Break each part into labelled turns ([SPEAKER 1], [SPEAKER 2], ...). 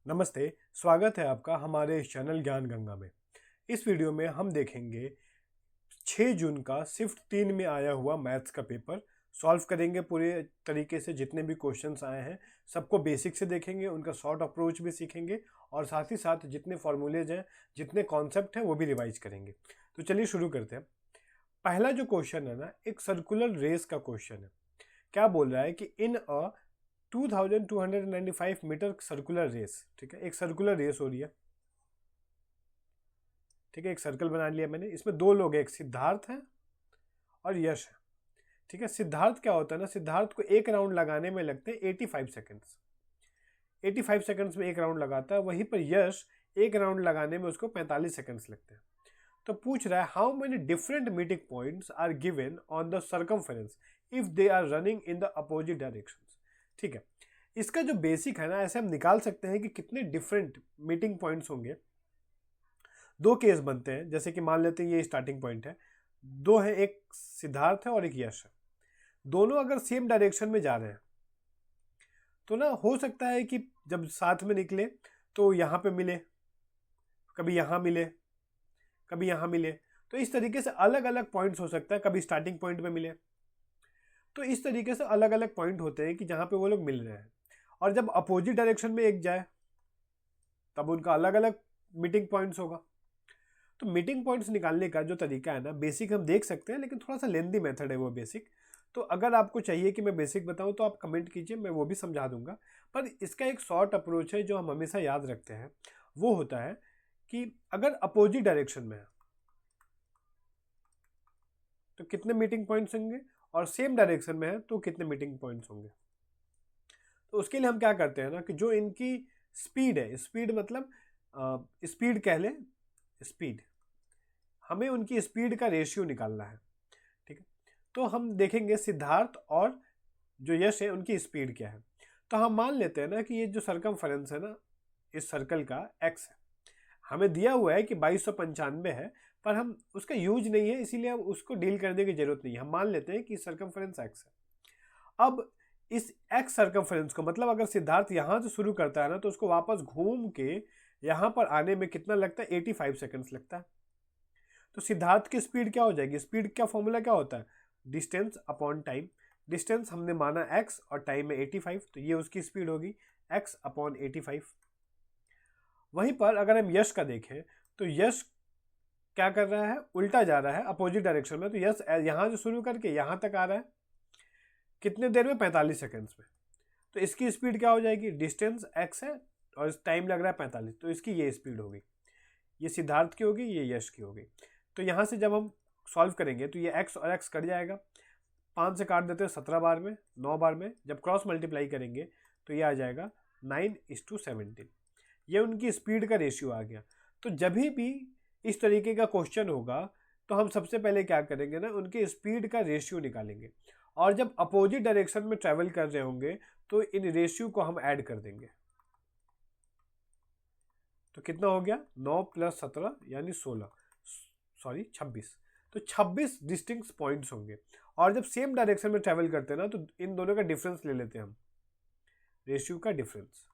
[SPEAKER 1] नमस्ते, स्वागत है आपका हमारे इस चैनल ज्ञान गंगा में। इस वीडियो में हम देखेंगे 6 जून का शिफ्ट 3 में आया हुआ मैथ्स का पेपर सॉल्व करेंगे। पूरे तरीके से जितने भी क्वेश्चंस आए हैं सबको बेसिक से देखेंगे, उनका शॉर्ट अप्रोच भी सीखेंगे और साथ ही साथ जितने फॉर्मूलेज हैं, जितने कॉन्सेप्ट हैं वो भी रिवाइज करेंगे। तो चलिए शुरू करते हैं। पहला जो क्वेश्चन है ना, एक सर्कुलर रेस का क्वेश्चन है। क्या बोल रहा है कि इन अ 2295 मीटर सर्कुलर रेस, ठीक है, एक सर्कुलर रेस हो रही है। ठीक है, एक सर्कल बना लिया मैंने। इसमें दो लोग हैं, एक सिद्धार्थ है और यश है। ठीक है, सिद्धार्थ क्या होता है ना, सिद्धार्थ को एक राउंड लगाने में लगते हैं 85 सेकंड्स। 85 सेकंड्स में एक राउंड लगाता है। वहीं पर यश एक राउंड लगाने में उसको 45 सेकंड्स लगते हैं। तो पूछ रहा है how many different meeting points are given on the circumference if they are running in the opposite directions. ठीक है, इसका जो बेसिक है ना, ऐसे हम निकाल सकते हैं कि कितने डिफरेंट मीटिंग पॉइंट्स होंगे। दो केस बनते हैं, जैसे कि मान लेते हैं ये स्टार्टिंग पॉइंट है, दो है, एक सिद्धार्थ है और एक यश है। दोनों अगर सेम डायरेक्शन में जा रहे हैं तो ना हो सकता है कि जब साथ में निकले तो यहाँ पे मिले, कभी यहाँ मिले, कभी यहाँ मिले। तो इस तरीके से अलग अलग पॉइंट्स हो सकता है, कभी स्टार्टिंग पॉइंट में मिले। तो इस तरीके से अलग अलग पॉइंट होते हैं कि जहाँ पे वो लोग मिल रहे हैं। और जब अपोजिट डायरेक्शन में एक जाए तब उनका अलग अलग मीटिंग पॉइंट्स होगा। तो मीटिंग पॉइंट्स निकालने का जो तरीका है ना, बेसिक हम देख सकते हैं, लेकिन थोड़ा सा लेंदी मेथड है वो बेसिक। तो अगर आपको चाहिए कि मैं बेसिक बताऊं तो आप कमेंट कीजिए, मैं वो भी समझा दूंगा। पर इसका एक शॉर्ट अप्रोच है जो हम हमेशा याद रखते हैं। वो होता है कि अगर अपोजिट डायरेक्शन में है तो कितने मीटिंग पॉइंट्स होंगे, और सेम डायरेक्शन में है तो कितने मीटिंग पॉइंट्स होंगे। तो उसके लिए हम क्या करते हैं ना, कि जो इनकी स्पीड है, स्पीड मतलब स्पीड कह लें, स्पीड, हमें उनकी स्पीड का रेशियो निकालना है। ठीक है, तो हम देखेंगे सिद्धार्थ और जो यश है उनकी स्पीड क्या है। तो हम मान लेते हैं ना कि ये जो सरकमफेरेंस है ना, इस सर्कल का एक्स है। हमें दिया हुआ है कि 2295 है, पर हम उसका यूज नहीं है, इसीलिए हम उसको डील करने की जरूरत नहीं है। हम मान लेते हैं कि सरकमफेरेंस एक्स है। अब इस एक्स सर्कमफेरेंस को, मतलब अगर सिद्धार्थ यहाँ से शुरू करता है ना, तो उसको वापस घूम के यहाँ पर आने में कितना लगता है, 85 सेकंड्स लगता है। तो सिद्धार्थ की स्पीड क्या हो जाएगी, स्पीड का फॉर्मूला क्या होता है, डिस्टेंस अपॉन टाइम। डिस्टेंस हमने माना x और टाइम में 85, तो ये उसकी स्पीड होगी x अपॉन 85। वहीं पर अगर हम यश का देखें तो यश क्या कर रहा है, उल्टा जा रहा है अपोजिट डायरेक्शन में। तो यश यहाँ से शुरू करके यहाँ तक आ रहा है, कितने देर में, 45 सेकेंड्स में। तो इसकी स्पीड क्या हो जाएगी, डिस्टेंस x है और टाइम लग रहा है 45, तो इसकी ये स्पीड होगी। ये सिद्धार्थ की होगी, ये यश की होगी। तो यहाँ से जब हम सॉल्व करेंगे तो ये x और x कट जाएगा, 5 से काट देते हैं 17 बार में, 9 बार में। जब क्रॉस मल्टीप्लाई करेंगे तो ये आ जाएगा 9:17। ये उनकी स्पीड का रेशियो आ गया। तो जब भी इस तरीके का क्वेश्चन होगा तो हम सबसे पहले क्या करेंगे ना, उनके स्पीड का रेशियो निकालेंगे। और जब अपोजिट डायरेक्शन में ट्रेवल कर रहे होंगे तो इन रेशियो को हम ऐड कर देंगे। तो कितना हो गया, 9 + 17 यानी 16, सॉरी 26। तो 26 डिस्टिंक्ट पॉइंट्स होंगे। और जब सेम डायरेक्शन में ट्रेवल करते हैं ना, तो इन दोनों का डिफरेंस ले लेते हैं हम, रेशियो का डिफरेंस।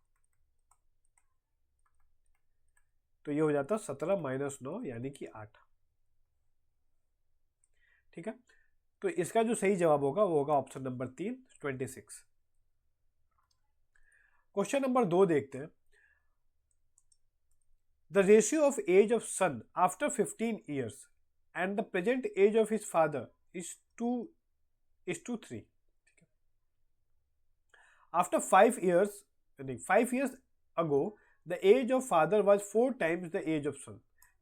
[SPEAKER 1] तो ये हो जाता 17 - 9 यानी कि 8। ठीक है, तो इसका जो सही जवाब होगा वो होगा ऑप्शन नंबर 3, 26। क्वेश्चन नंबर 2 देखते हैं। The ratio of age of son after 15 years and the present age of his father is 2:3। After 5 years, 5 years ago, the age of father was 4 times the age of son।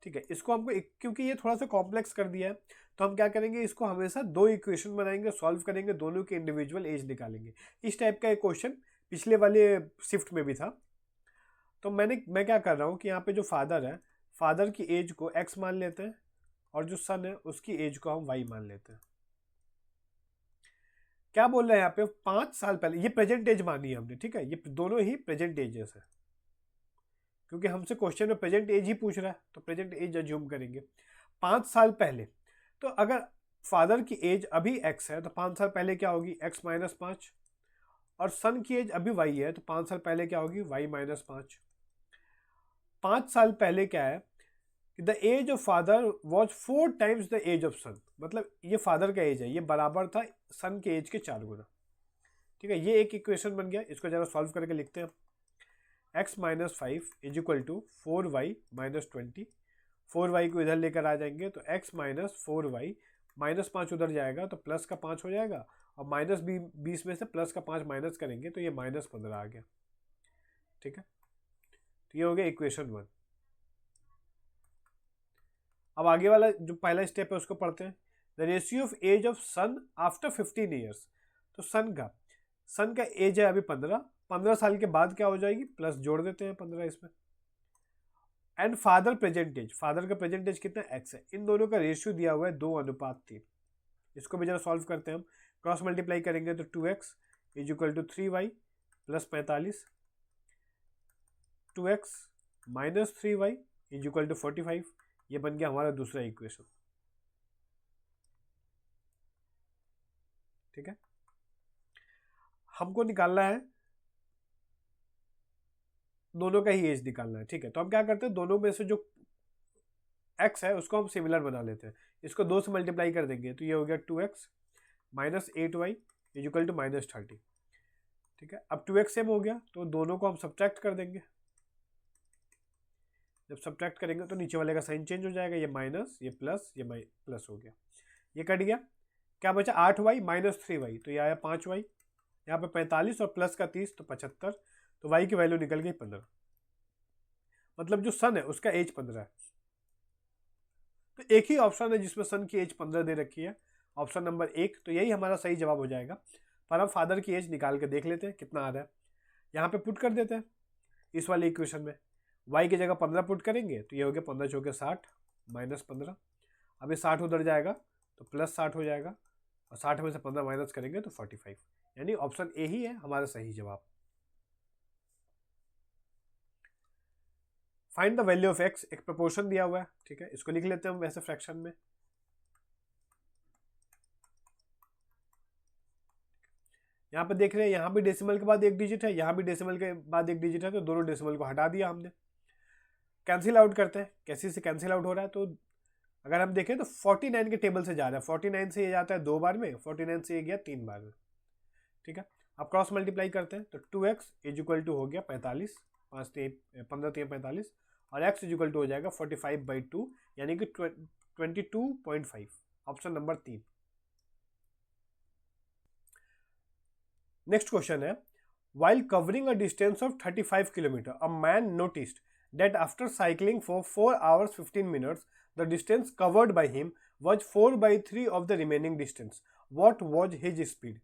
[SPEAKER 1] ठीक है, इसको हमको क्योंकि ये थोड़ा सा कॉम्प्लेक्स कर दिया है, तो हम क्या करेंगे, इसको हमेशा दो इक्वेशन बनाएंगे, सॉल्व करेंगे, दोनों के इंडिविजुअल एज निकालेंगे। इस टाइप का एक क्वेश्चन पिछले वाले शिफ्ट में भी था। तो मैं क्या कर रहा हूँ कि यहाँ पे जो फादर है, फादर की एज को x मान लेते हैं और जो सन है उसकी एज को हम y मान लेते हैं। क्या बोल रहे हैं यहाँ पे, 5 साल पहले, ये प्रेजेंट एज मानी है हमने। ठीक है, ये दोनों ही प्रेजेंट एजेस है, क्योंकि हमसे क्वेश्चन में प्रेजेंट एज ही पूछ रहा है, तो प्रेजेंट एज अज्यूम करेंगे। 5 साल पहले, तो अगर फादर की एज अभी x है तो 5 साल पहले क्या होगी, x - 5। और सन की एज अभी y है तो 5 साल पहले क्या होगी, y - 5। 5 साल पहले क्या है कि the age of father was 4 times the age of son, मतलब ये फादर का एज है, ये बराबर था सन के एज के 4 गुना। ठीक है, ये एक इक्वेशन बन गया, इसको जरा सॉल्व करके लिखते हैं। x minus 5 is equal to 4y minus 20। 4y को इधर लेकर आ जाएंगे तो x माइनस 4y, माइनस 5 उधर जाएगा तो प्लस का 5 हो जाएगा, और माइनस 20 में से प्लस का 5 माइनस करेंगे तो ये माइनस 15 आ गया। ठीक है, तो ये हो गया इक्वेशन 1। अब आगे वाला जो पहला स्टेप है उसको पढ़ते हैं। The ratio of age of son after 15 years. तो सन का एज है अभी 15 साल के बाद क्या हो जाएगी, प्लस जोड़ देते हैं 15 इसमें। And father present age, father का प्रेजेंट एज कितना x है, इन दोनों का रेशियो दिया हुआ है 2:3। इसको भी जरा सॉल्व करते हैं हम। क्रॉस मल्टीप्लाई करेंगे तो 2x is equal to 3y plus 45, 2x minus 3y is equal to 45। ये बन गया हमारा दूसरा इक्वेशन। ठीक है, हमको निकालना है, दोनों का ही एज निकालना है। ठीक है, तो हम क्या करते हैं, दोनों में से जो x है उसको हम सिमिलर बना लेते हैं। इसको 2 से मल्टीप्लाई कर देंगे तो ये हो गया 2x minus 8y is equal to minus 30। ठीक है, अब 2x सेम हो गया तो दोनों को हम सब्ट्रैक्ट कर देंगे। जब सब्ट्रैक्ट करेंगे तो नीचे वाले का साइन चेंज हो जाएगा, ये माइनस, ये प्लस, ये प्लस हो गया, ये कट गया। क्या बचा, 8y माइनस 3y, तो ये आया 5y, यहाँ पे 45 और प्लस का 30 तो 75, तो y की वैल्यू निकल गई 15। मतलब जो सन है उसका एज 15 है। तो एक ही ऑप्शन है जिसमें सन की एज 15 दे रखी है, ऑप्शन नंबर 1, तो यही हमारा सही जवाब हो जाएगा। पर हम फादर की एज निकाल के देख लेते हैं कितना आ रहा है। यहाँ पे पुट कर देते हैं इस वाले इक्वेशन में, y की जगह 15 पुट करेंगे तो ये हो गया 15 चौके 60 माइनस 15। अब ये 60 उधर जाएगा तो प्लस 60 हो जाएगा, और 60 में से 15 माइनस करेंगे तो 45, यानी ऑप्शन ए ही है हमारा सही जवाब। Find the value of x, एक प्रोपोर्शन दिया हुआ है। ठीक है, इसको लिख लेते हैं हम वैसे फ्रैक्शन में। यहाँ पे देख रहे हैं, यहाँ भी डेसिमल के बाद एक डिजिट है, यहाँ भी डेसिमल के बाद एक डिजिट है, तो दोनों डेसिमल को हटा दिया हमने। कैंसिल आउट करते हैं, कैसे से कैंसिल आउट हो रहा है, तो अगर हम देखें तो 49 के टेबल से जा रहा है, 49 से ये जाता है 2 बार में, 49 से ये गया 3 बार में। ठीक है, अब क्रॉस मल्टीप्लाई करते हैं तो 2x इज इक्वल टू हो गया 45, 15 3 45, और x इज इक्वल टू हो जाएगा 45/2 यानी कि 22.5, ऑप्शन नंबर 3। नेक्स्ट क्वेश्चन है, while covering a distance of 35 kilometer, a man noticed that after cycling for 4 hours 15 minutes, the distance covered by him was 4/3 of the remaining distance. What was his speed?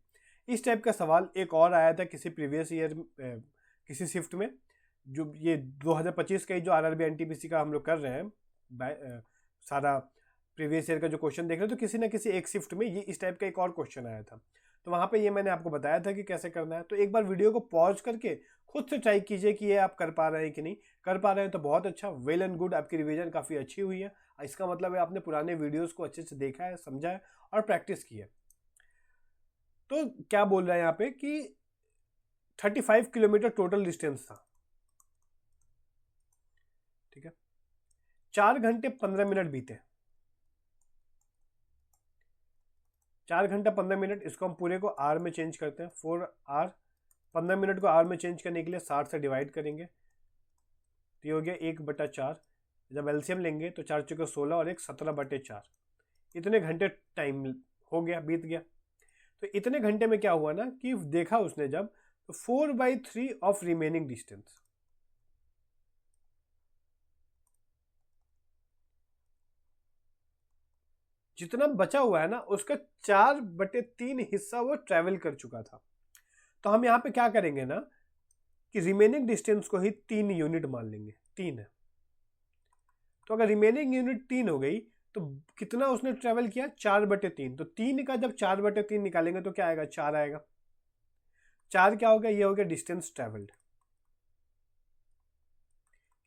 [SPEAKER 1] इस type का सवाल एक और आया था किसी previous year किसी shift में, जो ये 2025 का ही जो आरआरबी एनटीपीसी का हम लोग कर रहे हैं, सारा प्रीवियस ईयर का जो क्वेश्चन देख रहे हैं, तो किसी ना किसी एक शिफ्ट में ये इस टाइप का एक और क्वेश्चन आया था, तो वहाँ पे ये मैंने आपको बताया था कि कैसे करना है। तो एक बार वीडियो को पॉज करके खुद से ट्राई कीजिए कि ये आप कर पा रहे हैं कि नहीं। कर पा रहे हैं तो बहुत अच्छा, वेल एंड गुड, आपकी रिवीजन काफ़ी अच्छी हुई है। इसका मतलब है आपने पुराने वीडियोस को अच्छे से देखा है, समझा है और प्रैक्टिस की है। तो क्या बोल रहा है यहाँ पे कि 35 किलोमीटर टोटल डिस्टेंस था। ठीक है, 4 घंटे 15 मिनट बीते, 4 घंटा 15 मिनट, इसको हम पूरे को आर में चेंज करते हैं। 4r, 15 मिनट को आर में चेंज करने के लिए 60 से डिवाइड करेंगे, तो ये हो गया 1/4। जब एलसीएम लेंगे तो 4 चौके 16 और 1 17/4, इतने घंटे टाइम हो गया, बीत गया। तो इतने घंटे में क्या हुआ ना कि देखा उसने जब, तो 4/3 ऑफ रिमेनिंग डिस्टेंस, जितना बचा हुआ है ना उसका 4/3 हिस्सा वो ट्रेवल कर चुका था। तो हम यहाँ पे क्या करेंगे ना कि रिमेनिंग डिस्टेंस को ही 3 यूनिट मान लेंगे, 3 है। तो अगर रिमेनिंग यूनिट 3 हो गई तो कितना उसने ट्रेवल किया, 4/3। तो 3 का जब 4/3 निकालेंगे तो क्या आएगा, 4 आएगा। 4 क्या होगा, ये हो गया डिस्टेंस ट्रेवल्ड,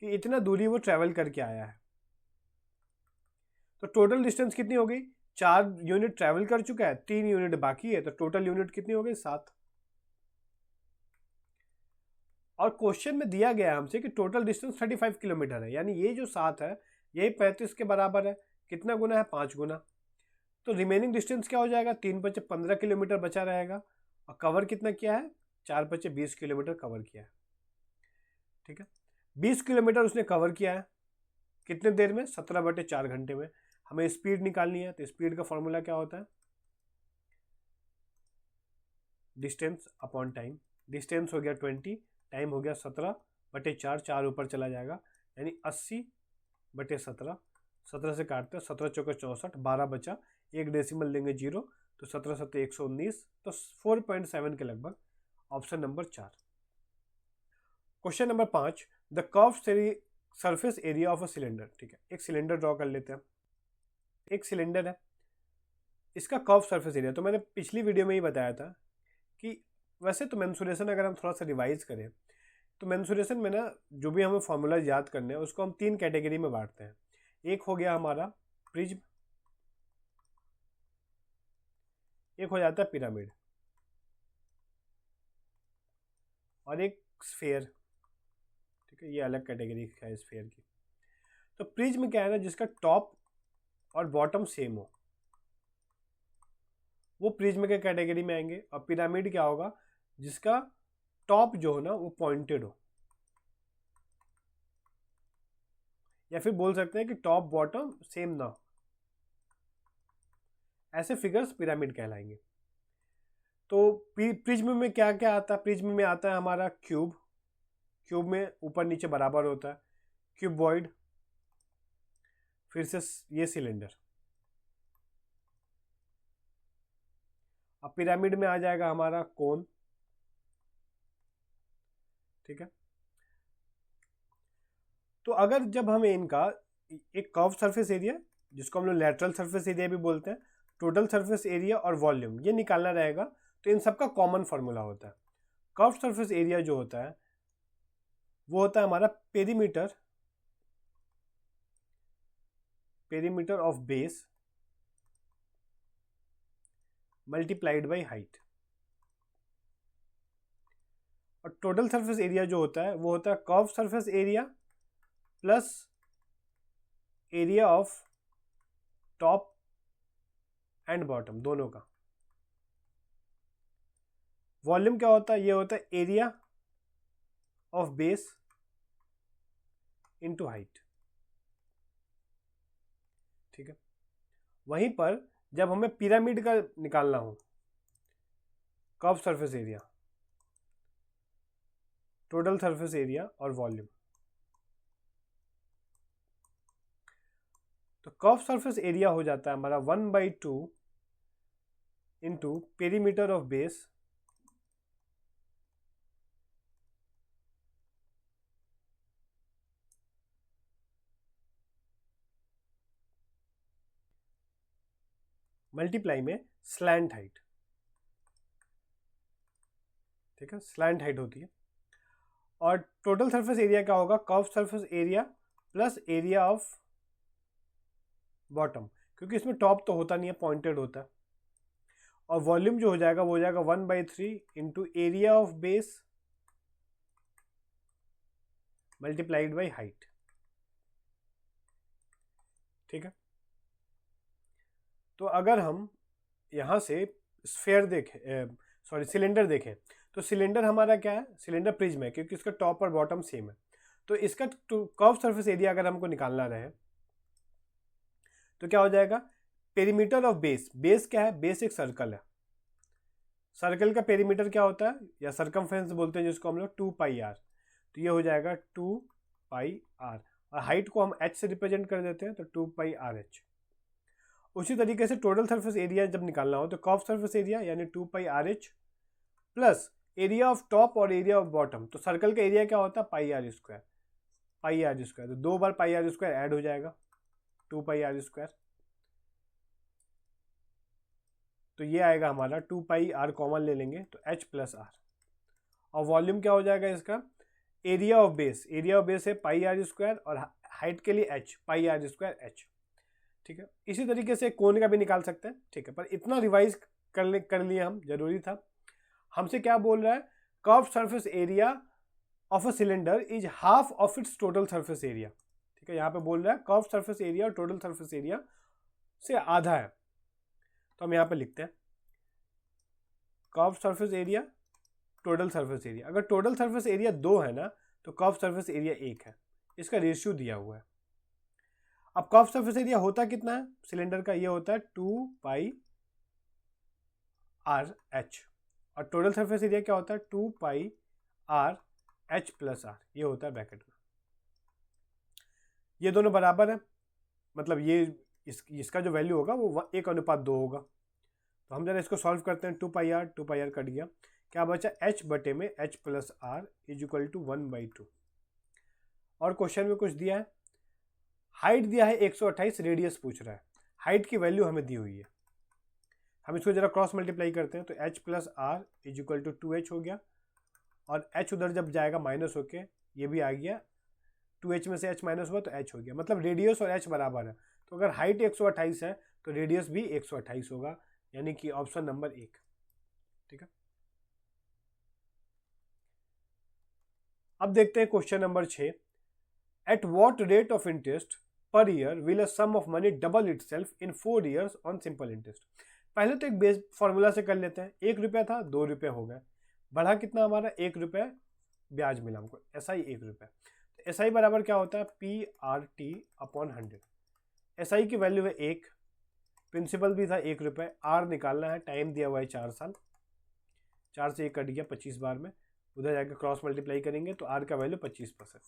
[SPEAKER 1] कि इतना दूरी वो ट्रेवल करके आया है। तो टोटल डिस्टेंस कितनी हो गई, 4 यूनिट ट्रेवल कर चुका है, 3 यूनिट बाकी है, तो टोटल यूनिट कितनी हो गई, 7। और क्वेश्चन में दिया गया है हमसे कि टोटल डिस्टेंस 35 किलोमीटर है, यानी ये जो 7 है यही 35 के बराबर है। कितना गुना है? 5 गुना। तो रिमेनिंग डिस्टेंस क्या हो जाएगा? 3 बचे 15 किलोमीटर बचा रहेगा। और कवर कितना किया है? 4 बचे 20 किलोमीटर कवर किया है। ठीक है, 20 किलोमीटर उसने कवर किया है कितने देर में? 17/4 घंटे में। हमें स्पीड निकालनी है, तो स्पीड का फॉर्मूला क्या होता है? Distance upon time. डिस्टेंस हो गया 20, टाइम हो गया 17/4, 4 ऊपर चला जाएगा, यानी 80/17। 17 से काटते हैं, 17 चौके 64, 12 बचा, एक डेसिमल लेंगे 0, तो 17 7 119, तो 4.7 के लगभग। Option number 4। Question number 5, the curve surface area of a cylinder. ठीक है, एक सिलेंडर ड्रॉ कर लेते हैं। एक सिलेंडर है, इसका कर्व सरफेस एरिया, तो मैंने पिछली वीडियो में ही बताया था कि वैसे तो मेंसुरेशन अगर हम थोड़ा सा रिवाइज करें तो मेंसुरेशन में ना जो भी हमें फॉर्मूला याद करने हैं उसको हम 3 कैटेगरी में बांटते हैं। एक हो गया हमारा प्रिज्म, एक हो जाता है पिरामिड, और एक स्फेयर। ठीक है, ये अलग कैटेगरी है स्फेयर की। तो प्रिज्म क्या है ना, जिसका टॉप और बॉटम सेम हो, वो प्रिज्म के कैटेगरी में आएंगे। और पिरामिड क्या होगा? जिसका टॉप जो हो ना वो पॉइंटेड हो, या फिर बोल सकते हैं कि टॉप बॉटम सेम ना हो, ऐसे फिगर्स पिरामिड कहलाएंगे। तो प्रिज्म में क्या क्या आता है? प्रिज्म में आता है हमारा क्यूब, क्यूब में ऊपर नीचे बराबर होता है, क्यूबॉइड, फिर से ये सिलेंडर। अब पिरामिड में आ जाएगा हमारा कोन। ठीक है, तो अगर जब हमें इनका एक कर्व सरफेस एरिया, जिसको हम लोग लैटरल सरफेस एरिया भी बोलते हैं, टोटल सरफेस एरिया और वॉल्यूम, ये निकालना रहेगा, तो इन सबका कॉमन फार्मूला होता है। कर्व सरफेस एरिया जो होता है वो होता है हमारा perimeter of base multiplied by height. और टोटल सरफेस एरिया जो होता है वो होता है curve surface area plus area of top and bottom दोनों का। वॉल्यूम क्या होता है? ये होता है area of base into height. ठीक है, वहीं पर जब हमें पिरामिड का निकालना हो, curve surface area, total surface area और वॉल्यूम, तो कर्व सरफेस एरिया हो जाता है हमारा 1/2 into perimeter of base multiply में स्लैंट हाइट। ठीक है, स्लैंट हाइट होती है। और टोटल सरफेस एरिया क्या होगा? Curve surface area plus area of bottom, क्योंकि इसमें टॉप तो होता नहीं है, पॉइंटेड होता है। और वॉल्यूम जो हो जाएगा वो हो जाएगा 1/3 into area of base multiplied by height. ठीक है, तो अगर हम यहां से स्फेयर देखें, सॉरी सिलेंडर देखें, तो सिलेंडर हमारा क्या है? सिलेंडर प्रिज्म है, क्योंकि इसका टॉप और बॉटम सेम है। तो इसका कर्व सरफेस एरिया अगर हमको निकालना रहे तो क्या हो जाएगा? Perimeter of base. बेस क्या है? बेस एक सर्कल है, सर्कल का पेरीमीटर क्या होता है, या सर्कमफ्रेंस बोलते हैं जिसको हम लोग, 2πr। तो ये हो जाएगा 2πr, और हाइट को हम h से रिप्रेजेंट कर देते हैं, तो 2πrh। उसी तरीके से टोटल सरफेस एरिया जब निकालना हो तो कर्व सरफेस एरिया यानी 2πrh plus area of top और एरिया ऑफ बॉटम। तो सर्कल का एरिया क्या होता है? πr²। तो 2 बार πr² ऐड हो जाएगा, 2πr²। तो ये आएगा हमारा 2πr, कॉमन ले लेंगे तो h प्लस r। और वॉल्यूम क्या हो जाएगा इसका? Area of base, area of base है πr² और हाइट के लिए h, πr²h। ठीक है, इसी तरीके से कोन का भी निकाल सकते हैं। ठीक है, पर इतना रिवाइज कर लिए हम, जरूरी था। हमसे क्या बोल रहा है? Curve surface area of a cylinder is half of its total surface area. ठीक है, यहाँ पे बोल रहा है कर्व सरफेस एरिया और टोटल सरफेस एरिया से आधा है, तो हम यहाँ पे लिखते हैं curve surface area total surface area. अगर टोटल सरफेस एरिया 2 है ना तो कर्व सरफेस एरिया 1 है, इसका रेशियो दिया हुआ है। अब कर्व सरफेस एरिया होता कितना है सिलेंडर का, ये होता है 2 पाई आर एच, और टोटल सरफेस एरिया क्या होता है 2 पाई आर एच प्लस आर, ये होता है ब्रैकेट में। ये दोनों बराबर है, मतलब ये इसका जो वैल्यू होगा वो 1:2 होगा। तो हम जरा इसको सॉल्व करते हैं। 2 पाई आर कट गया, क्या बचा h बटे में h plus R is equal to 1/2। और क्वेश्चन में कुछ दिया है, हाइट दिया है 128, रेडियस पूछ रहा है, हाइट की वैल्यू हमें दी हुई है। हम इसको जरा क्रॉस मल्टीप्लाई करते हैं तो h plus R is equal to 2h हो गया, और h उधर जब जाएगा माइनस होके ये भी आ गया, 2h में से h माइनस हुआ तो h हो गया, मतलब रेडियस और h बराबर है। तो अगर हाइट 128 है तो रेडियस भी 128 होगा, यानी कि ऑप्शन नंबर 1। ठीक है, अब देखते हैं question number 6। At what rate of interest per year will a sum of money double itself in 4 years on simple interest. पहले तो एक बेस फॉर्मूला से कर लेते हैं। 1 रुपया था 2 रुपये हो गए, बढ़ा कितना हमारा 1 रुपये ब्याज मिला हमको, SI 1 रुपये। तो SI बराबर क्या होता है PRT अपॉन 100। SI की वैल्यू है 1, प्रिंसिपल भी था 1 रुपये, R निकालना है, टाइम दिया हुआ है 4 साल, 4 से 1 कट गया 25 बार में, उधर जाकर क्रॉस मल्टीप्लाई करेंगे तो R का वैल्यू 25%।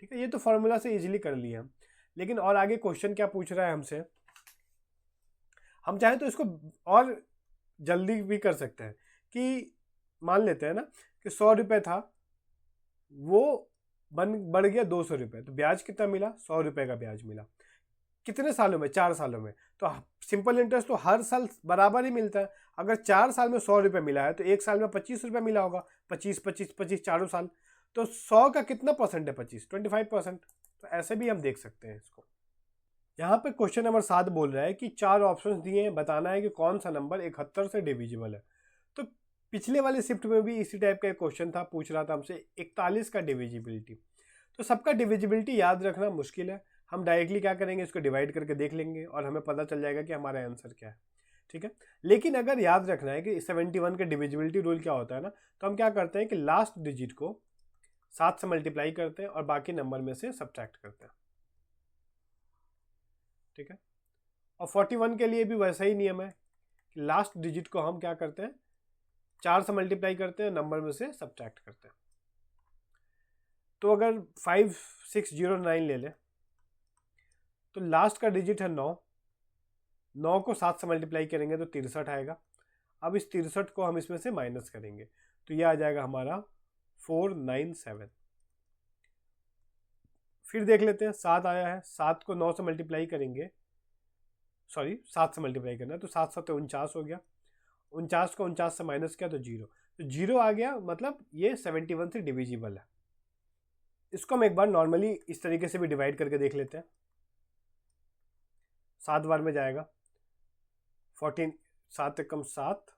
[SPEAKER 1] ठीक है, ये तो फॉर्मूला से इजीली कर लिया हम। लेकिन और आगे क्वेश्चन क्या पूछ रहा है हमसे, हम चाहे तो इसको और जल्दी भी कर सकते हैं कि मान लेते हैं ना कि 100 रुपये था, वो बढ़ गया 200 रुपये, तो ब्याज कितना मिला 100 रुपये का ब्याज मिला। कितने सालों में, 4 सालों में। तो सिंपल इंटरेस्ट तो हर साल बराबर ही मिलता है। अगर 4 साल में 100 रुपये मिला है तो 1 साल में 25 रुपये मिला होगा, 25 चारों साल, तो 100 का कितना परसेंट है 25% तो ऐसे भी हम देख सकते हैं इसको। यहाँ पे क्वेश्चन नंबर 7 बोल रहा है कि 4 ऑप्शंस दिए हैं, बताना है कि कौन सा नंबर 71 से डिविजिबल है। तो पिछले वाले शिफ्ट में भी इसी टाइप का एक क्वेश्चन था, पूछ रहा था हमसे 41 का डिविजिबिलिटी। तो सबका डिविजिबिलिटी याद रखना मुश्किल है, हम डायरेक्टली क्या करेंगे, इसको डिवाइड करके देख लेंगे और हमें पता चल जाएगा कि हमारा आंसर क्या है। ठीक है, लेकिन अगर याद रखना है कि 71 का डिविजिबिलिटी रूल क्या होता है ना, तो हम क्या करते हैं कि लास्ट डिजिट को 7 से मल्टीप्लाई करते हैं और बाकी नंबर में से सब्ट्रैक्ट करते हैं। ठीक है, और 41 के लिए भी वैसा ही नियम है कि लास्ट डिजिट को हम क्या करते हैं 4 से मल्टीप्लाई करते हैं, नंबर में से सब्ट्रैक्ट करते हैं। तो अगर 5609 ले लें तो लास्ट का डिजिट है 9, 9 को 7 से मल्टीप्लाई करेंगे तो 63 आएगा। अब इस 63 को हम इसमें से माइनस करेंगे तो ये आ जाएगा हमारा 497। फिर देख लेते हैं 7 आया है, 7 को 9 से मल्टीप्लाई करेंगे, सॉरी 7 से मल्टीप्लाई करना है, तो 7 7 49 हो गया, 49 को 49 से माइनस किया तो 0, तो 0 आ गया, मतलब ये 71 से डिविजिबल है। इसको हम एक बार नॉर्मली इस तरीके से भी डिवाइड करके देख लेते हैं। 7 बार में जाएगा 14, 7 एकम 7,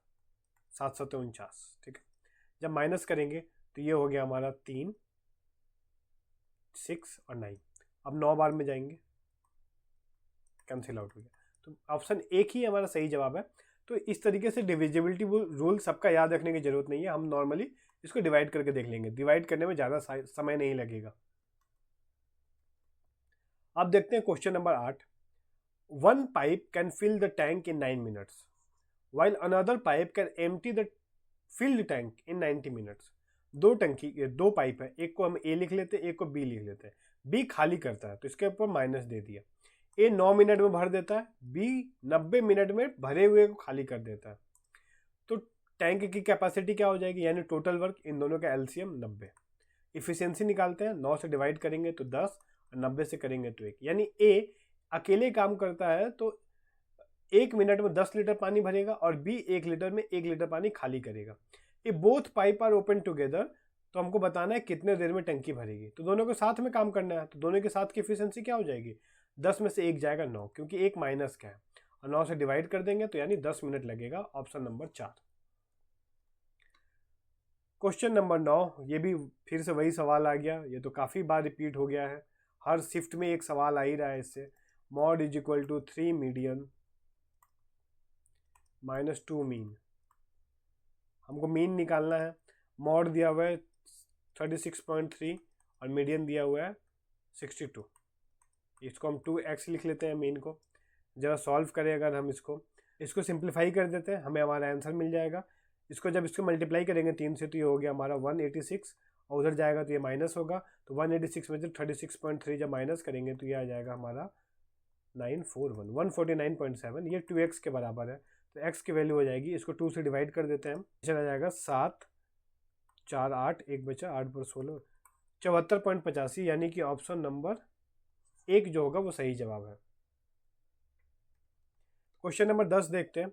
[SPEAKER 1] 7 7 49। ठीक है, जब माइनस करेंगे तो ये हो गया हमारा 3, 6 और 9। अब 9 बार में जाएंगे, कैंसिल आउट हो गया, तो ऑप्शन 1 ही हमारा सही जवाब है। तो इस तरीके से डिविजिबिलिटी रूल सबका याद रखने की जरूरत नहीं है, हम नॉर्मली इसको डिवाइड करके देख लेंगे, डिवाइड करने में ज़्यादा समय नहीं लगेगा। अब देखते हैं question number 8। One pipe can fill the tank in 9 minutes, while another pipe can empty the filled tank in 90 minutes. दो पाइप है, एक को हम A लिख लेते हैं, एक को B लिख लेते हैं। B खाली करता है तो इसके ऊपर माइनस दे दिया। A 9 मिनट में भर देता है, B 90 मिनट में भरे हुए को खाली कर देता है। तो टैंक की कैपेसिटी क्या हो जाएगी, यानी टोटल वर्क, इन दोनों का LCM 90। इफिशियंसी निकालते हैं, 9 से डिवाइड करेंगे तो 10 और 90 से करेंगे तो 1, यानी A अकेले काम करता है तो 1 मिनट में 10 लीटर पानी भरेगा और B 1 लीटर में 1 लीटर पानी खाली करेगा। ये both pipe are open together, तो हमको बताना है कितने देर में टंकी भरेगी। तो दोनों को साथ में काम करना है, तो दोनों के साथ की एफिशिएंसी क्या हो जाएगी, 10 में से 1 जाएगा 9, क्योंकि 1 माइनस का है, और 9 से डिवाइड कर देंगे तो यानी 10 मिनट लगेगा। Option number 4। क्वेश्चन नंबर 9, ये भी फिर से वही सवाल आ गया, ये तो काफ़ी बार रिपीट हो गया है, हर शिफ्ट में एक सवाल आ ही रहा है इससे। Mode is equal to 3 median minus 2 mean. हमको मीन निकालना है। मॉड दिया हुआ है 36.3 और मीडियन दिया हुआ है 62। इसको हम 2x लिख लेते हैं मीन को। ज़रा सॉल्व करें अगर हम इसको सिंप्लीफाई कर देते हैं, हमें हमारा आंसर मिल जाएगा। जब इसको मल्टीप्लाई करेंगे 3 से तो ये हो गया हमारा 186, और उधर जाएगा तो ये माइनस होगा, तो 186 में से 36.3 जब माइनस करेंगे तो ये आ जाएगा हमारा 941, 149.7। ये 2x के बराबर है, तो x की वैल्यू हो जाएगी, इसको 2 से डिवाइड कर देते हैं, चला जाएगा 7, 4, 8, 1 बचा, 8 पर 16, 74.85, यानी कि ऑप्शन नंबर 1 जो होगा वो सही जवाब है। क्वेश्चन नंबर 10 देखते हैं।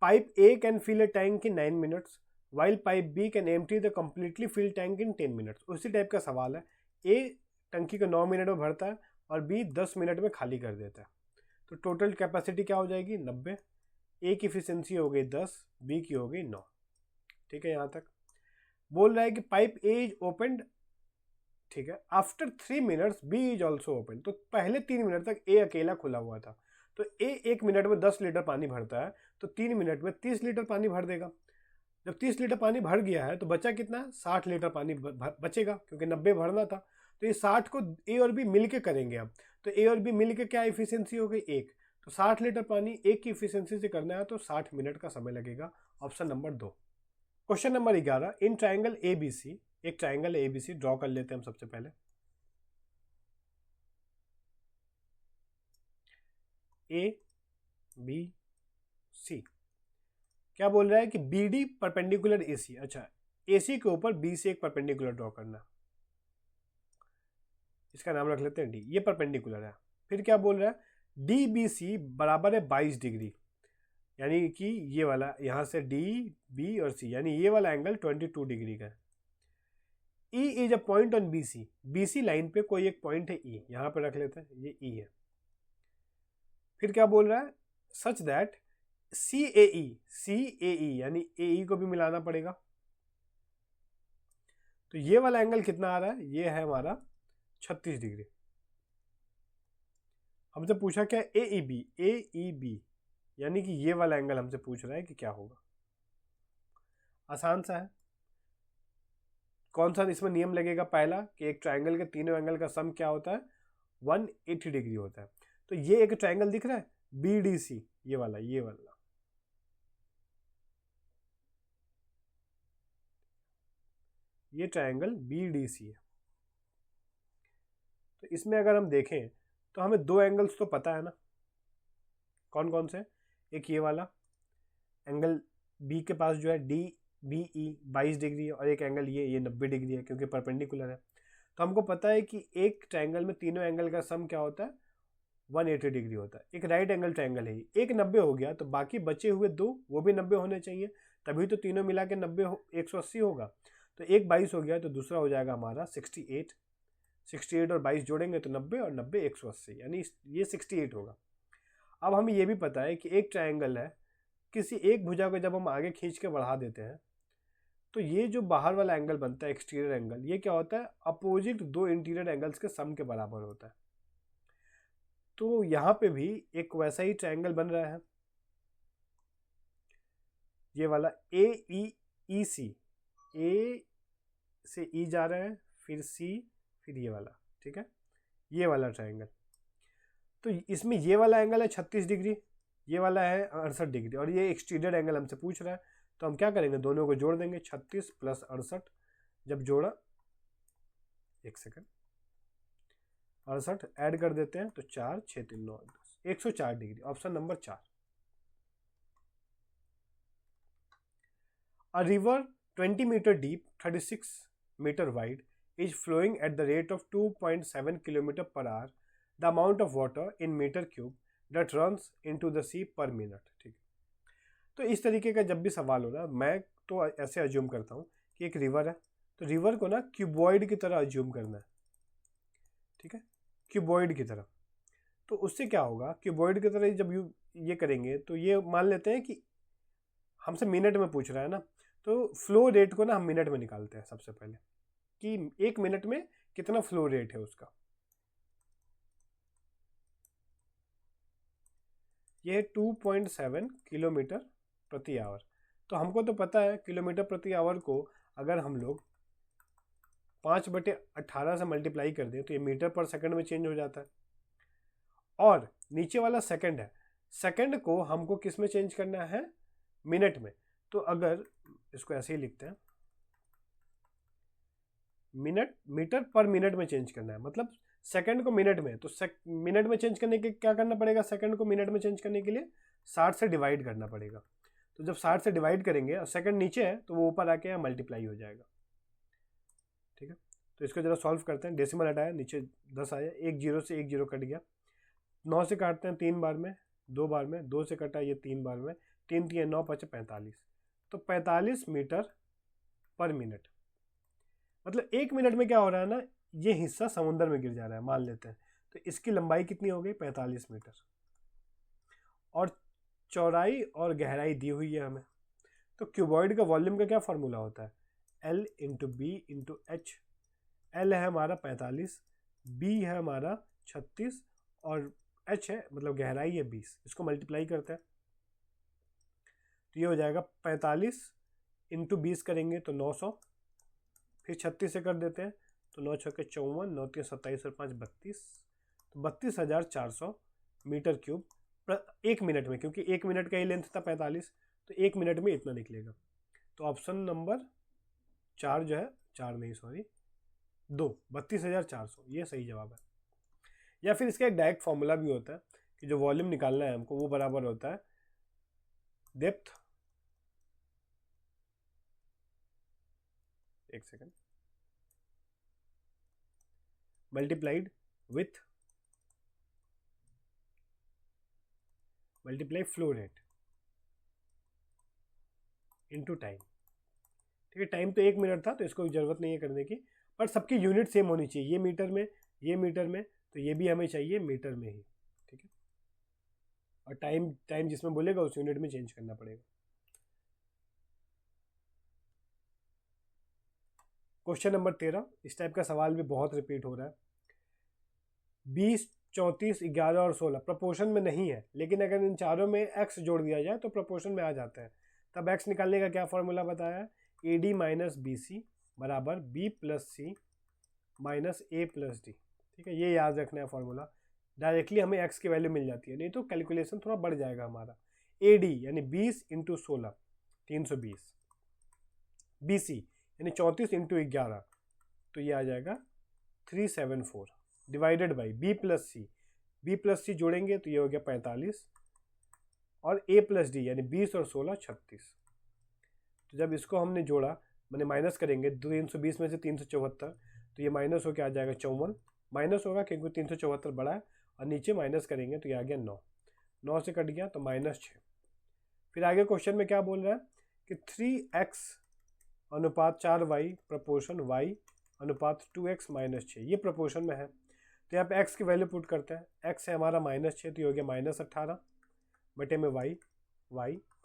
[SPEAKER 1] Pipe A can fill a tank in 9 minutes while pipe B can empty the completely fill tank in 10 minutes. उसी टाइप का सवाल है। A टंकी को 9 मिनट में भरता है और B 10 मिनट में खाली कर देता है, तो टोटल कैपेसिटी क्या हो जाएगी 90। A की इफिशियंसी हो गई 10, B की हो गई 9। ठीक है, यहाँ तक बोल रहा है कि पाइप A इज ओपनड, ठीक है, after 3 minutes B is also open. तो पहले 3 मिनट तक A अकेला खुला हुआ था, तो A 1 मिनट में 10 लीटर पानी भरता है, तो 3 मिनट में 30 लीटर पानी भर देगा। जब 30 लीटर पानी भर गया है तो बचा कितना, 60 लीटर पानी बचेगा, क्योंकि 90 भरना था। तो ये 60 को A और B मिल के करेंगे अब, तो A और B मिल के क्या इफिशियंसी हो गई 1, तो 60 लीटर पानी 1 की इफिशियंसी से करना है तो 60 मिनट का समय लगेगा। Option number 2। Question number 11, in triangle ABC, एक ट्राइंगल ABC ड्रॉ कर लेते हैं हम सबसे पहले। ABC क्या बोल रहा है कि BD परपेंडिकुलर AC। अच्छा, AC के ऊपर B से एक परपेंडिकुलर ड्रॉ करना, इसका नाम रख लेते हैं D, ये परपेंडिकुलर है। फिर क्या बोल रहा है, DBC बराबर है 22 डिग्री, यानी कि ये वाला यहाँ से D, B और C, यानी ये वाला एंगल 22 डिग्री का है। E is a point on BC, BC line पे कोई एक पॉइंट है E, यहाँ पे रख लेते हैं, ये E है। फिर क्या बोल रहा है, सच दैट CAE यानी AE को भी मिलाना पड़ेगा। तो ये वाला एंगल कितना आ रहा है, ये है हमारा 36 डिग्री। हमसे पूछा क्या, AEB यानी कि ये वाला एंगल हमसे पूछ रहा है कि क्या होगा। आसान सा है। कौन सा इसमें नियम लगेगा, पहला कि एक ट्राइंगल के तीनों एंगल का सम क्या होता है, 180 डिग्री होता है। तो ये एक ट्राइंगल दिख रहा है BDC, ये वाला ये ट्राइंगल BDC है। तो इसमें अगर हम देखें तो हमें दो एंगल्स तो पता है ना, कौन कौन से, एक ये वाला एंगल B के पास जो है DBE 22 डिग्री है, और एक एंगल ये 90 डिग्री है, क्योंकि परपेंडिकुलर है। तो हमको पता है कि एक ट्राइंगल में तीनों एंगल का सम क्या होता है, 180 डिग्री होता है। एक राइट एंगल ट्राइंगल है, एक 90 हो गया, तो बाकी बचे हुए दो वो भी 90 होने चाहिए, तभी तो तीनों मिला के 90 180 होगा। तो एक 22 हो गया, तो दूसरा हो जाएगा हमारा 68 और 22 जोड़ेंगे तो 90, और 90 180, यानी ये 68 होगा। अब हमें ये भी पता है कि एक ट्राइंगल है, किसी एक भुजा को जब हम आगे खींच के बढ़ा देते हैं तो ये जो बाहर वाला एंगल बनता है एक्सटीरियर एंगल, ये क्या होता है, अपोजिट दो इंटीरियर एंगल्स के सम के बराबर होता है। तो यहाँ पे भी एक वैसा ही ट्राइंगल बन रहा है, ये वाला AEC, A से E जा रहा है, फिर C, फिर ये वाला, ठीक है, ये वाला ट्राइंगल। तो इसमें ये वाला एंगल है 36 डिग्री, ये वाला है 68 डिग्री, और ये एक्सटीरियर एंगल हमसे पूछ रहा है। तो हम क्या करेंगे, दोनों को जोड़ देंगे, 36 प्लस 68, जब जोड़ा, एक सेकंड, 68 ऐड कर देते हैं तो 4, 6, 3, 9, 10, 104 degree. Option number 4। A river 20 meter deep, 36 meter wide is flowing at the rate of 2.7 km per hour. The amount of water in meter cube that runs into the sea per minute. ठीक है, तो इस तरीके का जब भी सवाल हो ना, मैं तो ऐसे अज्यूम करता हूँ कि एक रिवर है, तो रिवर को ना क्यूबॉइड की तरह अज्यूम करना है, ठीक है, क्यूबॉइड की तरह। तो उससे क्या होगा, क्यूबॉइड की तरह जब ये करेंगे तो ये मान लेते हैं कि हमसे मिनट में पूछ रहा है ना, तो फ्लो रेट को ना हम मिनट में निकालते हैं सबसे पहले कि 1 मिनट में कितना फ्लो रेट है उसका। ये है 2.7 किलोमीटर प्रति आवर। तो हमको तो पता है किलोमीटर प्रति आवर को अगर हम लोग 5/18 से मल्टीप्लाई कर दें तो ये मीटर पर सेकंड में चेंज हो जाता है। और नीचे वाला सेकंड है, सेकंड को हमको किस में चेंज करना है, मिनट में। तो अगर इसको ऐसे ही लिखते हैं, मिनट मीटर पर मिनट में चेंज करना है, मतलब सेकंड को मिनट में, तो मिनट में चेंज करने के क्या करना पड़ेगा, सेकंड को मिनट में चेंज करने के लिए 60 से डिवाइड करना पड़ेगा। तो जब 60 से डिवाइड करेंगे और सेकंड नीचे है तो वो ऊपर आके यहाँ मल्टीप्लाई हो जाएगा। ठीक है, तो इसको जरा सॉल्व करते हैं। डेसिमल हटाया, नीचे 10 आया, 1 0 से 1 0 कट गया। 9 से काटते हैं 3 बार में, 2 बार में, 2 से कटा ये 3 बार में, 3 3 9 5 45। तो 45 मीटर पर मिनट, मतलब 1 मिनट में क्या हो रहा है ना, ये हिस्सा समुद्र में गिर जा रहा है मान लेते हैं। तो इसकी लंबाई कितनी हो गई, 45 मीटर। और चौड़ाई और गहराई दी हुई है हमें। तो क्यूबॉइड का वॉल्यूम का क्या फॉर्मूला होता है, L into B into H. L है हमारा 45, बी है हमारा 36 और एच है मतलब गहराई है 20। इसको मल्टीप्लाई करते हैं तो ये हो जाएगा 45 इंटू 20 करेंगे तो 900, फिर 36 से कर देते हैं तो 9 6 54, 9 3 27 और 5 32, तो 32,400 मीटर क्यूब 1 मिनट में, क्योंकि 1 मिनट का ही लेंथ था 45, तो 1 मिनट में इतना निकलेगा। तो ऑप्शन नंबर 4 जो है, 4 नहीं सॉरी 2, 32,400 ये सही जवाब है। या फिर इसका एक डायरेक्ट फॉर्मूला भी होता है कि जो वॉल्यूम निकालना है हमको वो बराबर होता है डेप्थ, एक second, multiplied with multiply flow rate into time. ठीक है, टाइम तो 1 मिनट था तो इसको जरूरत नहीं है करने की, पर सबकी यूनिट सेम होनी चाहिए, ये मीटर में, ये मीटर में, तो ये भी हमें चाहिए मीटर में ही। ठीक है, और टाइम जिसमें बोलेगा उस यूनिट में चेंज करना पड़ेगा। क्वेश्चन नंबर 13, इस टाइप का सवाल भी बहुत रिपीट हो रहा है। 20, 34, 11 और 16 प्रपोर्शन में नहीं है, लेकिन अगर इन चारों में x जोड़ दिया जाए तो प्रपोर्शन में आ जाता है। तब x निकालने का क्या फॉर्मूला बताया है, AD माइनस BC बराबर B plus C minus A plus D. ठीक है, ये याद रखना है फॉर्मूला, डायरेक्टली हमें x की वैल्यू मिल जाती है, नहीं तो कैलकुलेशन थोड़ा बढ़ जाएगा हमारा। AD यानी 20 इंटू 16 320, BC यानी 34 इंटू 11 तो ये आ जाएगा 374 डिवाइडेड बाई B प्लस सी जोड़ेंगे तो ये हो गया 45 और A प्लस डी यानी 20 और 16 36। तो जब इसको हमने जोड़ा मैंने माइनस करेंगे 320 में से 374, तो ये माइनस होकर आ जाएगा 54, माइनस होगा क्योंकि 374 बड़ा है, और नीचे माइनस करेंगे तो ये आ गया 9, 9 से कट गया तो -6। फिर आगे क्वेश्चन में क्या बोल रहा है कि 3x अनुपात 4y प्रपोर्शन y अनुपात 2x माइनस 6, ये प्रपोर्शन में है। तो यहाँ पे x की वैल्यू पुट करते हैं, x है हमारा -6 तो ये हो गया -18 बटे में y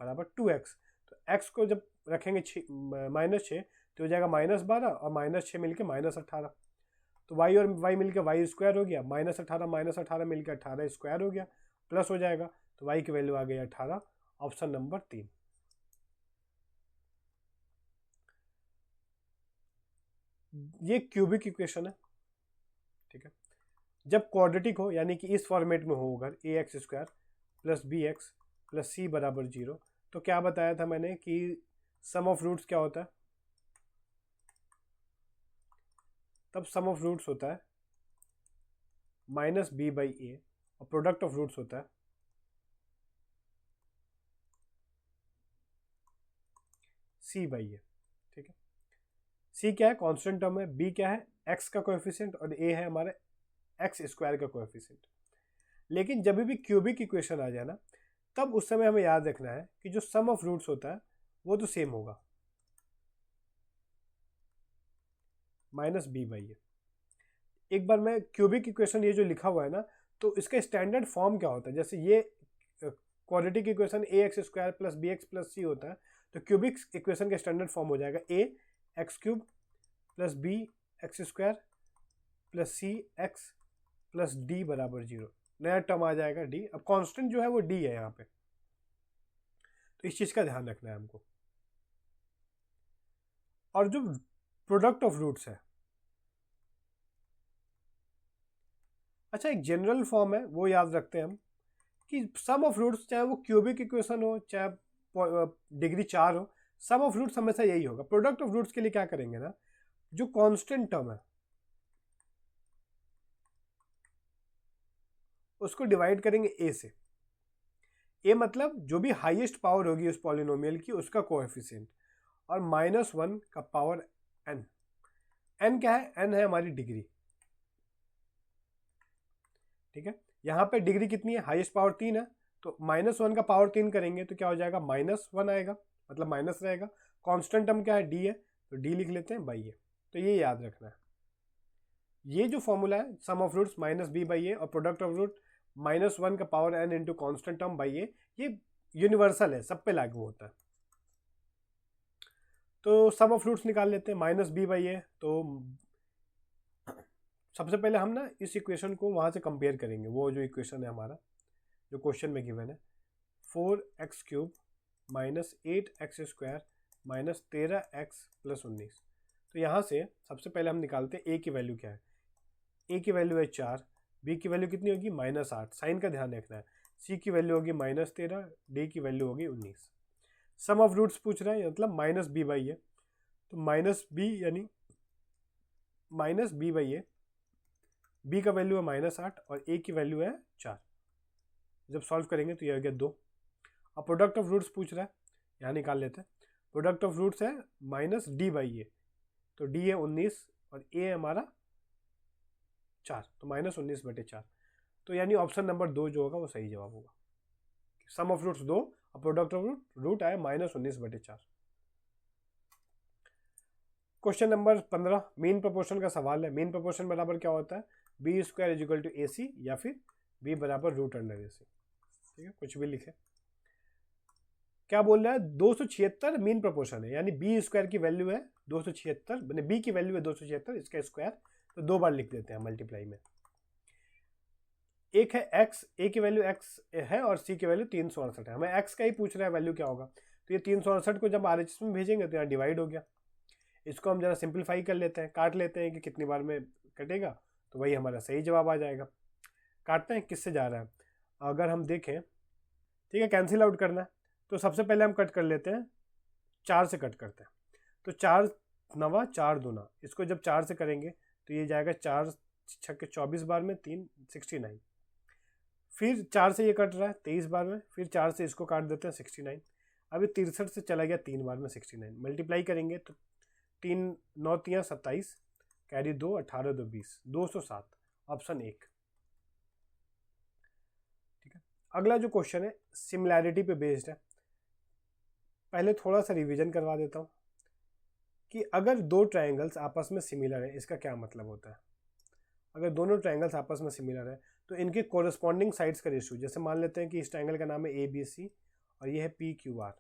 [SPEAKER 1] बराबर 2x। तो x को जब रखेंगे -6 तो हो जाएगा -12 और -6 मिलके -18, तो y और y मिलके y स्क्वायर हो गया, -18 मिलकर 18 स्क्वायर हो गया, प्लस हो जाएगा तो y की वैल्यू आ गई 18, ऑप्शन नंबर 3। ये क्यूबिक इक्वेशन है। ठीक है, जब क्वाड्रेटिक हो यानी कि इस फॉर्मेट में हो अगर ax square plus bx plus c बराबर 0, तो क्या बताया था मैंने कि सम ऑफ रूट्स क्या होता है, तब सम ऑफ रूट्स होता है -b/a और प्रोडक्ट ऑफ रूट्स होता है c/a। ठीक है, c क्या है, कांस्टेंट टर्म है, b क्या है, x का कोएफिशिएंट, और a है हमारे x स्क्वायर का कोएफिशिएंट। लेकिन जब भी क्यूबिक इक्वेशन आ जाए ना, तब उस समय हमें याद रखना है कि जो सम ऑफ रूट्स होता है वो तो सेम होगा, -b/a। एक बार मैं क्यूबिक इक्वेशन ये जो लिखा हुआ है ना, तो इसका स्टैंडर्ड फॉर्म क्या होता है, जैसे ये quadratic equation ax square plus bx plus c होता है, तो क्यूबिक इक्वेशन का स्टैंडर्ड फॉर्म हो जाएगा a x cube plus b x square plus c x plus d बराबर 0। नया टर्म आ जाएगा डी। अब कांस्टेंट जो है वो डी है यहाँ पे, तो इस चीज का ध्यान रखना है हमको। और जो प्रोडक्ट ऑफ रूट्स है, अच्छा एक जनरल फॉर्म है वो याद रखते हैं हम कि सम ऑफ रूट्स, चाहे वो क्यूबिक इक्वेशन हो चाहे डिग्री 4 हो, सम ऑफ रूट्स हमेशा यही होगा। प्रोडक्ट ऑफ रूट्स के लिए क्या करेंगे ना, जो कांस्टेंट टर्म है उसको डिवाइड करेंगे ए से। ए मतलब जो भी हाईएस्ट पावर होगी उस पॉलिनोमियल की उसका कोएफिशिएंट, और -1 का पावर n। n क्या है? n है हमारी डिग्री, ठीक है। यहाँ पे डिग्री कितनी है? हाईएस्ट पावर 3 है, तो -1 का पावर 3 करेंगे तो क्या हो जाएगा? -1 आएगा, मतलब माइनस रहेगा। कांस्टेंट टर्म क्या है? डी है, तो डी लिख लेते हैं बाई ए। तो ये याद रखना है। ये जो फॉर्मूला है sum of roots minus B by a और प्रोडक्ट ऑफ रूट -1 का power n into constant term by a, ये यूनिवर्सल है, सब पे लागू होता है। तो सम ऑफ रूट्स निकाल लेते हैं, माइनस बी बाई ए। तो सबसे पहले हम ना इस इक्वेशन को वहाँ से कंपेयर करेंगे, वो जो इक्वेशन है हमारा जो क्वेश्चन में गिवन है, 4x cube minus 8x square minus 13x plus 19। तो यहाँ से सबसे पहले हम निकालते हैं a की वैल्यू क्या है। a की वैल्यू है 4, b की वैल्यू कितनी होगी? -8, साइन का ध्यान रखना है। c की वैल्यू होगी -13, d की वैल्यू होगी 19। सम ऑफ रूट्स पूछ रहे हैं, मतलब माइनस बी बाई ए, तो माइनस बी यानी minus B by A, b का वैल्यू है -8 और a की वैल्यू है 4। जब सॉल्व करेंगे तो ये हो गया 2। अब प्रोडक्ट ऑफ रूट्स पूछ रहा है, यहाँ निकाल लेते हैं। प्रोडक्ट ऑफ रूट्स है माइनस डी बाई ए, तो d है 19 और a है हमारा 4, तो -19/4। तो यानी ऑप्शन नंबर 2 जो होगा वो सही जवाब होगा। सम ऑफ रूट्स 2 और प्रोडक्ट ऑफ रूट आए -19/4। क्वेश्चन नंबर 15 मीन प्रोपोर्शन का सवाल है। मीन प्रोपोर्शन बराबर क्या होता है? B square is equal to a c या फिर बी बराबर रूट अंडर ए सी, ठीक है, कुछ भी लिखे। क्या बोल रहा है? 276 मीन प्रोपोर्शन है, यानी बी स्क्वायर की वैल्यू है 276, मैंने बी की वैल्यू है 276, इसका स्क्वायर तो 2 बार लिख देते हैं मल्टीप्लाई में। एक है x, a की वैल्यू x है और c की वैल्यू 368 है। हमें x का ही पूछ रहा है वैल्यू क्या होगा, तो ये 368 को जब RHS में भेजेंगे तो यहाँ डिवाइड हो गया। इसको हम जरा सिंप्लीफाई कर लेते हैं, काट लेते हैं कि कितनी बार में कटेगा, तो वही हमारा सही जवाब आ जाएगा। काटते हैं, किससे जा रहा है अगर हम देखें, ठीक है, कैंसिल आउट करना है। तो सबसे पहले हम कट कर लेते हैं, 4 से कट करते हैं। तो 4 9 4 दूना, इसको जब 4 से करेंगे तो ये जाएगा 4 छक्के 24 बार में 3 69। फिर 4 से ये कट रहा है 23 बार में, फिर 4 से इसको काट देते हैं 69। अभी 63 से चला गया 3 बार में 69। मल्टीप्लाई करेंगे तो 3 9 3 27, कैरी 2 18 2 20, 207, ऑप्शन 1, ठीक है। अगला जो क्वेश्चन है सिमिलैरिटी पे बेस्ड है। पहले थोड़ा सा रिवीजन करवा देता हूँ कि अगर दो ट्रायंगल्स आपस में सिमिलर है, इसका क्या मतलब होता है। अगर दोनों ट्रायंगल्स आपस में सिमिलर है तो इनके कोरस्पॉन्डिंग साइड्स का रेशियो, जैसे मान लेते हैं कि इस ट्रायंगल का नाम है ABC और ये है PQR।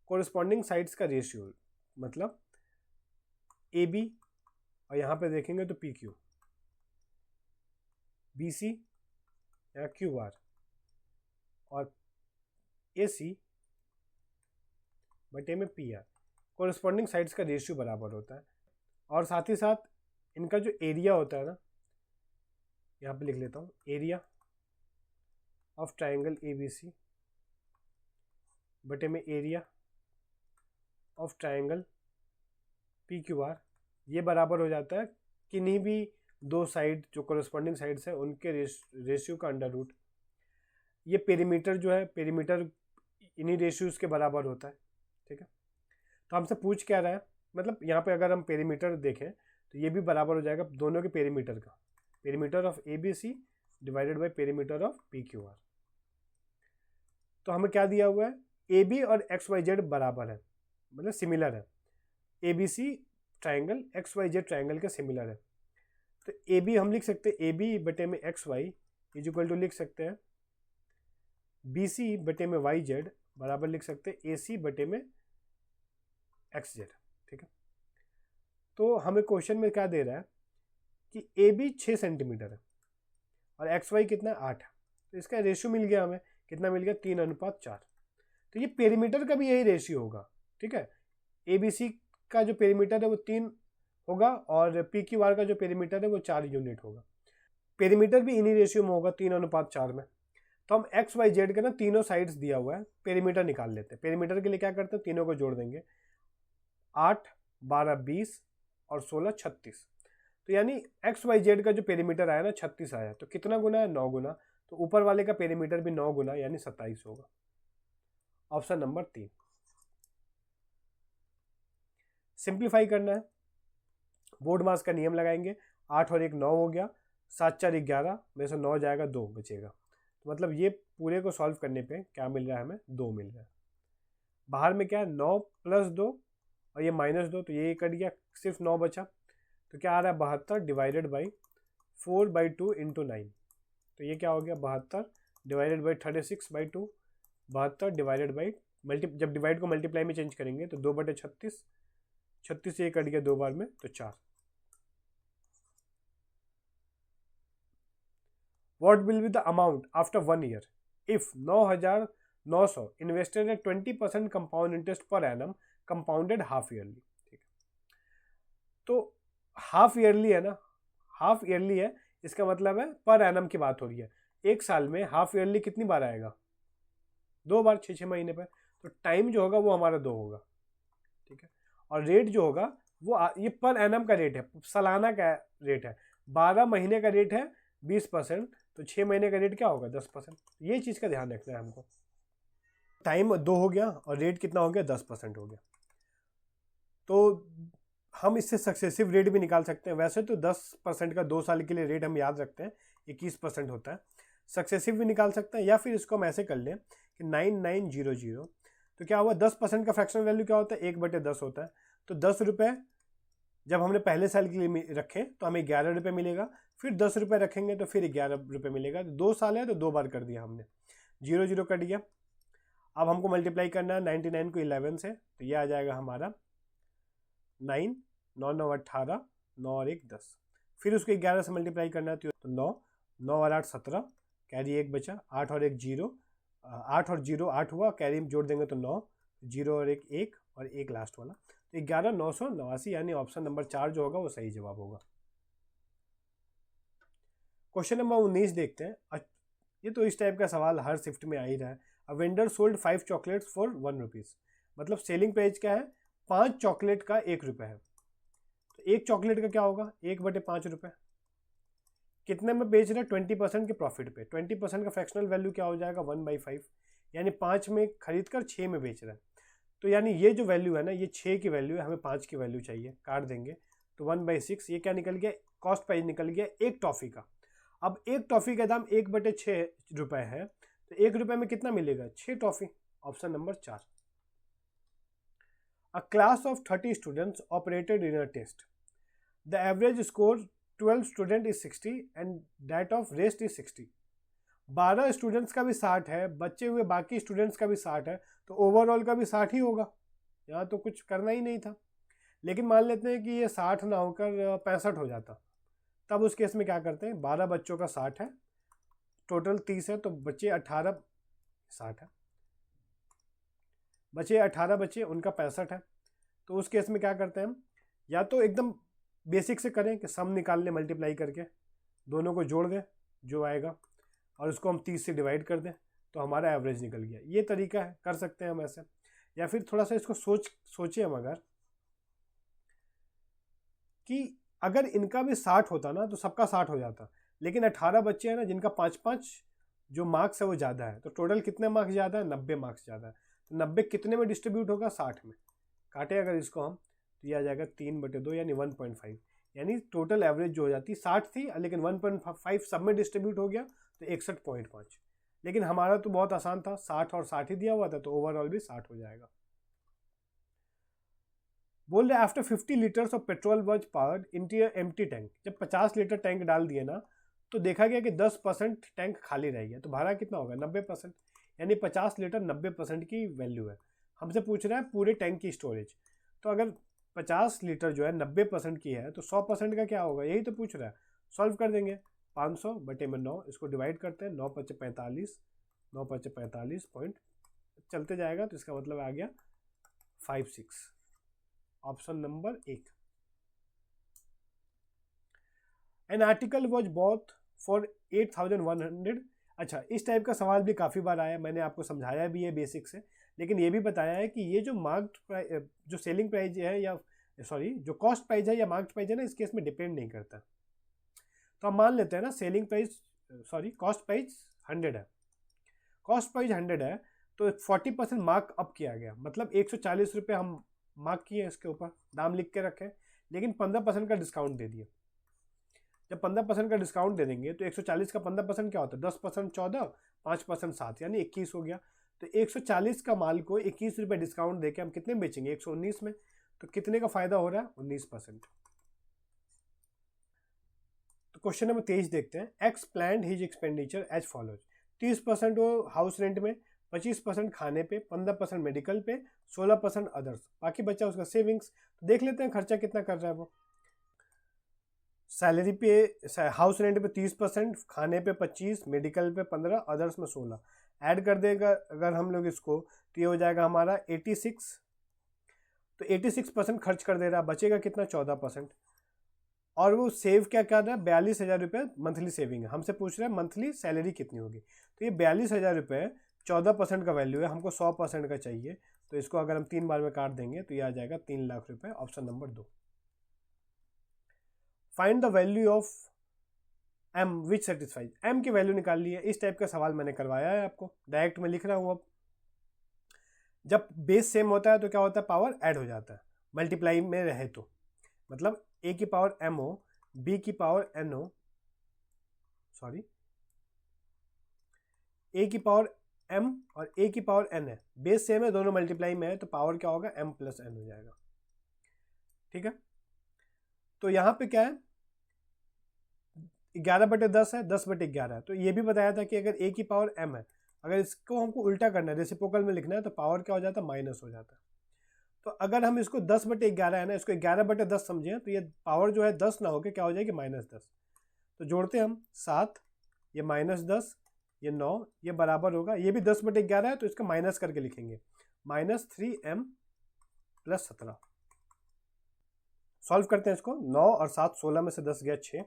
[SPEAKER 1] कोरस्पॉन्डिंग साइड्स का रेशियो मतलब AB और यहाँ पे देखेंगे तो PQ, BC या QR और AC बटे में PR। कोरस्पॉन्डिंग साइड्स का रेशियो बराबर होता है। और साथ ही साथ इनका जो एरिया होता है ना, यहाँ पे लिख लेता हूँ, एरिया ऑफ ट्रायंगल ABC बटे में एरिया ऑफ ट्रायंगल PQR, ये बराबर हो जाता है किन्हीं भी दो साइड जो कोरस्पॉन्डिंग साइड्स है उनके रेशियो का अंडर रूट। ये पेरीमीटर जो है, पेरीमीटर इन्हीं रेशियोज के बराबर होता है, ठीक है। तो हमसे पूछ क्या रहा है, मतलब यहाँ पे अगर हम पेरीमीटर देखें तो ये भी बराबर हो जाएगा दोनों के पेरीमीटर का, perimeter of ABC divided by perimeter of PQR। तो हमें क्या दिया हुआ है, AB और XYZ बराबर है, मतलब सिमिलर है। ABC ट्रायंगल XYZ ट्रायंगल के सिमिलर है, तो AB हम लिख सकते हैं AB बटे में XY इज इक्वल टू लिख सकते हैं BC बटे में YZ बराबर लिख सकते हैं AC बटे में XZ, ठीक है। तो हमें क्वेश्चन में क्या दे रहा है कि AB 6 सेंटीमीटर है और XY कितना है 8 है, तो इसका रेशियो मिल गया हमें, कितना मिल गया 3:4। तो ये पेरीमीटर का भी यही रेशियो होगा, ठीक है। ABC का जो पेरीमीटर है वो 3 होगा और PQR का जो पेरीमीटर है वो 4 यूनिट होगा। पेरीमीटर भी इन्हीं रेशियो में होगा 3:4 में। तो हम XYZ के ना तीनों साइड्स दिया हुआ है, पेरीमीटर निकाल लेते हैं। पेरीमीटर के लिए क्या करते हैं, तीनों को जोड़ देंगे, 8, 12, 20 और 16, 36। तो यानी XYZ का जो पेरीमीटर आया ना 36 आया, तो कितना गुना है, 9 गुना। तो ऊपर वाले का पेरीमीटर भी 9 गुना यानी 27 होगा। Option number 3। सिंप्लीफाई करना है, बोर्ड मास का नियम लगाएंगे, 8 और 1 9 हो गया, 7 4 11 में से 9 जाएगा, 2 बचेगा। तो मतलब ये पूरे को सॉल्व करने पे क्या मिल रहा है हमें, 2 मिल रहा है। बाहर में क्या है, 9 + 2 और ये -2, तो ये कट गया, सिर्फ 9 बचा। तो क्या आ रहा है, 72 डिवाइडेड बाई 4/2 × 9। तो ये क्या हो गया, 72 डिवाइडेड बाई 36/2, 72 डिवाइडेड बाई जब डिवाइड को मल्टीप्लाई में चेंज करेंगे तो 2/36, 36 ये कट गया 2 बार में, तो 4। What will be the amount after 1 year if 9,900 invested at 20% compound interest per annum compounded half yearly? ठीक है, तो हाफ ईयरली है ना, हाफ ईयरली है, इसका मतलब है पर एनम की बात हो रही है। एक साल में हाफ ईयरली कितनी बार आएगा, 2 बार, 6 महीने पे। तो टाइम जो होगा वो हमारा 2 होगा, ठीक है। और रेट जो होगा वो ये पर एनम का रेट है, सालाना का रेट है। 12 महीने का रेट है 20%, तो 6 महीने का रेट क्या होगा, 10%। ये चीज़ का ध्यान रखना है हमको। टाइम 2 हो गया और रेट कितना हो गया, 10% हो गया। तो हम इससे सक्सेसिव रेट भी निकाल सकते हैं। वैसे तो 10% का 2 साल के लिए रेट हम याद रखते हैं, 21% होता है। सक्सेसिव भी निकाल सकते हैं, या फिर इसको हम ऐसे कर लें कि 9900। तो क्या हुआ, 10% का फ्रैक्शनल वैल्यू क्या होता है, 1/10 होता है। तो 10 रुपये जब हमने पहले साल के लिए रखे तो हमें 11 रुपये मिलेगा, फिर 10 रुपये रखेंगे तो फिर 11 रुपये मिलेगा। तो 2 साल है तो 2 बार कर दिया हमने, 0 कट गया। अब हमको मल्टीप्लाई करना है 99 को 11 से, तो ये आ जाएगा हमारा 9, 9 9 18, 9 और 1 10। फिर उसको 11 से मल्टीप्लाई करना है तो 9, 9 और 8 17, कैरी 1 बचा, 8 और 1 0, 8 और 0 8 हुआ, कैरी जोड़ देंगे तो 9, 0 और 1 1 और 1 लास्ट वाला, तो 11,989, यानी ऑप्शन नंबर 4 जो होगा वो सही जवाब होगा। क्वेश्चन नंबर 19 देखते हैं। ये तो इस टाइप का सवाल हर शिफ्ट में आ ही रहा है। A vendor sold 5 chocolates for 1 rupees, मतलब सेलिंग प्राइस क्या है, 5 चॉकलेट का 1 रुपये है। तो 1 चॉकलेट का क्या होगा, 1/5 रुपये। कितने में बेच रहे हैं, 20% के प्रॉफिट पे। 20% का फ्रैक्शनल वैल्यू क्या हो जाएगा, 1/5, यानी 5 में खरीद कर 6 में बेच रहा है। तो यानी ये जो वैल्यू है ना, ये 6 की वैल्यू है, हमें 5 की वैल्यू चाहिए, काट देंगे तो 1/6। ये क्या निकल गया, कॉस्ट प्राइस निकल गया 1 टॉफ़ी का। अब 1 टॉफ़ी का दाम 1/6 रुपये है, तो 1 रुपये में कितना मिलेगा, 6 toffee. Option number 4। A class of 30 students operated in a test, the average score 12 student is 60 and that of rest is 60। 12 students का भी 60 है, बचे हुए बाकी स्टूडेंट्स का भी 60 है, तो ओवरऑल का भी 60 ही होगा। यहाँ तो कुछ करना ही नहीं था। लेकिन मान लेते हैं कि ये 60 ना होकर 65 हो जाता, तब उस केस में क्या करते हैं, 12 बच्चों का 60 है, टोटल 30 है, तो बचे 18, 60 है, बचे 18 बचे, उनका 65 है। तो उस केस में क्या करते हैं हम, या तो एकदम बेसिक से करें कि सम निकाल लें, मल्टीप्लाई करके दोनों को जोड़ दें जो आएगा, और उसको हम 30 से डिवाइड कर दें, तो हमारा एवरेज निकल गया। ये तरीका है, कर सकते हैं हम ऐसे। या फिर थोड़ा सा इसको सोचें हम, अगर कि अगर इनका भी 60 होता ना तो सबका 60 हो जाता, लेकिन 18 बच्चे हैं ना जिनका 5-5 जो मार्क्स है वो ज़्यादा है, तो टोटल कितने मार्क्स ज़्यादा है, 90 मार्क्स ज़्यादा है। तो 90 कितने में डिस्ट्रीब्यूट होगा, 60 में। काटे अगर इसको हम, तो यह आ जाएगा 3/2 यानी 1.5, यानी टोटल एवरेज जो हो जाती 60 थी, लेकिन 1.5 सब में डिस्ट्रीब्यूट हो गया तो 61.5। लेकिन हमारा तो बहुत आसान था, 60 और 60 ही दिया हुआ था, तो ओवरऑल भी 60 हो जाएगा। बोल रहे after 50 litres of petrol was powered into a empty tank, जब 50 लीटर टैंक डाल दिए ना तो देखा गया कि 10% टैंक खाली रह गया, तो भाड़ा कितना होगा, 90%। यानी 50 लीटर 90% की वैल्यू है। हमसे पूछ रहा है पूरे टैंक की स्टोरेज। तो अगर 50 लीटर जो है 90% की है तो 100% का क्या होगा, यही तो पूछ रहा है। सॉल्व कर देंगे, 500 बटे में 9, इसको डिवाइड करते हैं, 9 पचे 45, 9 पचे 45 पॉइंट चलते जाएगा, तो इसका मतलब आ गया 56, option number 1। An article was both for 8100। अच्छा, इस टाइप का सवाल भी काफ़ी बार आया, मैंने आपको समझाया भी है बेसिक से, लेकिन ये भी बताया है कि ये जो मार्क्ड जो सेलिंग प्राइस है या सॉरी जो कॉस्ट प्राइस है या मार्क्ड प्राइस है ना, इस केस में डिपेंड नहीं करता। तो हम मान लेते हैं ना सेलिंग प्राइस कॉस्ट प्राइस 100 है, कॉस्ट प्राइस 100 है तो 40% मार्क अप किया गया, मतलब 140 रुपये हम मार्क किए, इसके ऊपर दाम लिख के रखे, लेकिन 15% का डिस्काउंट दे दिया। जब 15% का डिस्काउंट दे देंगे तो 140 का 15% क्या होता है, 10% 14, 5% 7, यानी 21 हो गया। तो 140 का माल को 21 रुपये डिस्काउंट देके हम कितने में बेचेंगे, 119 में। तो कितने का फायदा हो रहा है, 19%। तो क्वेश्चन नंबर 23 देखते हैं। X planned his expenditure as follows. 30% वो हाउस रेंट में, 25% खाने पे, 15% मेडिकल पे, 16% अदर्स, बाकी बचा उसका सेविंग्स। तो देख लेते हैं खर्चा कितना कर रहा है वो। सैलरी पे, हाउस रेंट पे 30%, खाने पे 25, मेडिकल पे 15, अदर्स में 16। ऐड कर देगा अगर हम लोग इसको तो ये हो जाएगा हमारा 86। तो 86% खर्च कर दे रहा है, बचेगा कितना, 14%। और वो सेव क्या कर रहा है, 42,000 रुपये मंथली सेविंग है। हमसे पूछ रहा है मंथली सैलरी कितनी होगी। तो ये 42,000 रुपये 14% का वैल्यू है, हमको 100% का चाहिए। तो इसको अगर हम 3 बार में काट देंगे तो ये आ जाएगा 3 लाख रुपये, option number 2। Find the value of M which satisfies. M की वैल्यू निकाल ली है। इस टाइप का सवाल मैंने करवाया है आपको, डायरेक्ट में लिख रहा हूँ। अब जब बेस सेम होता है तो क्या होता है, पावर ऐड हो जाता है, मल्टीप्लाई में रहे तो, मतलब ए की पावर एम हो, बी की पावर एन हो, सॉरी ए की पावर एम और ए की पावर एन है, बेस सेम है, दोनों मल्टीप्लाई में है, तो पावर क्या होगा, एम प्लस एन हो जाएगा। ठीक है, तो यहाँ पे क्या है, 11/10 है, 10/11 है। तो ये भी बताया था कि अगर ए की पावर एम है, अगर इसको हमको उल्टा करना है, रेसिप्रोकल में लिखना है, तो पावर क्या हो जाता है, माइनस हो जाता है। तो अगर हम इसको 10/11 है ना, इसको 11/10 समझें, तो ये पावर जो है 10 ना होकर क्या हो जाएगी, -10। तो जोड़ते हम 7, ये -10, ये 9, ये बराबर होगा, ये भी 10/11 है तो इसका माइनस करके लिखेंगे, -3m + 17। सॉल्व करते हैं इसको, 9 और 7 16 में से 10 गया 6,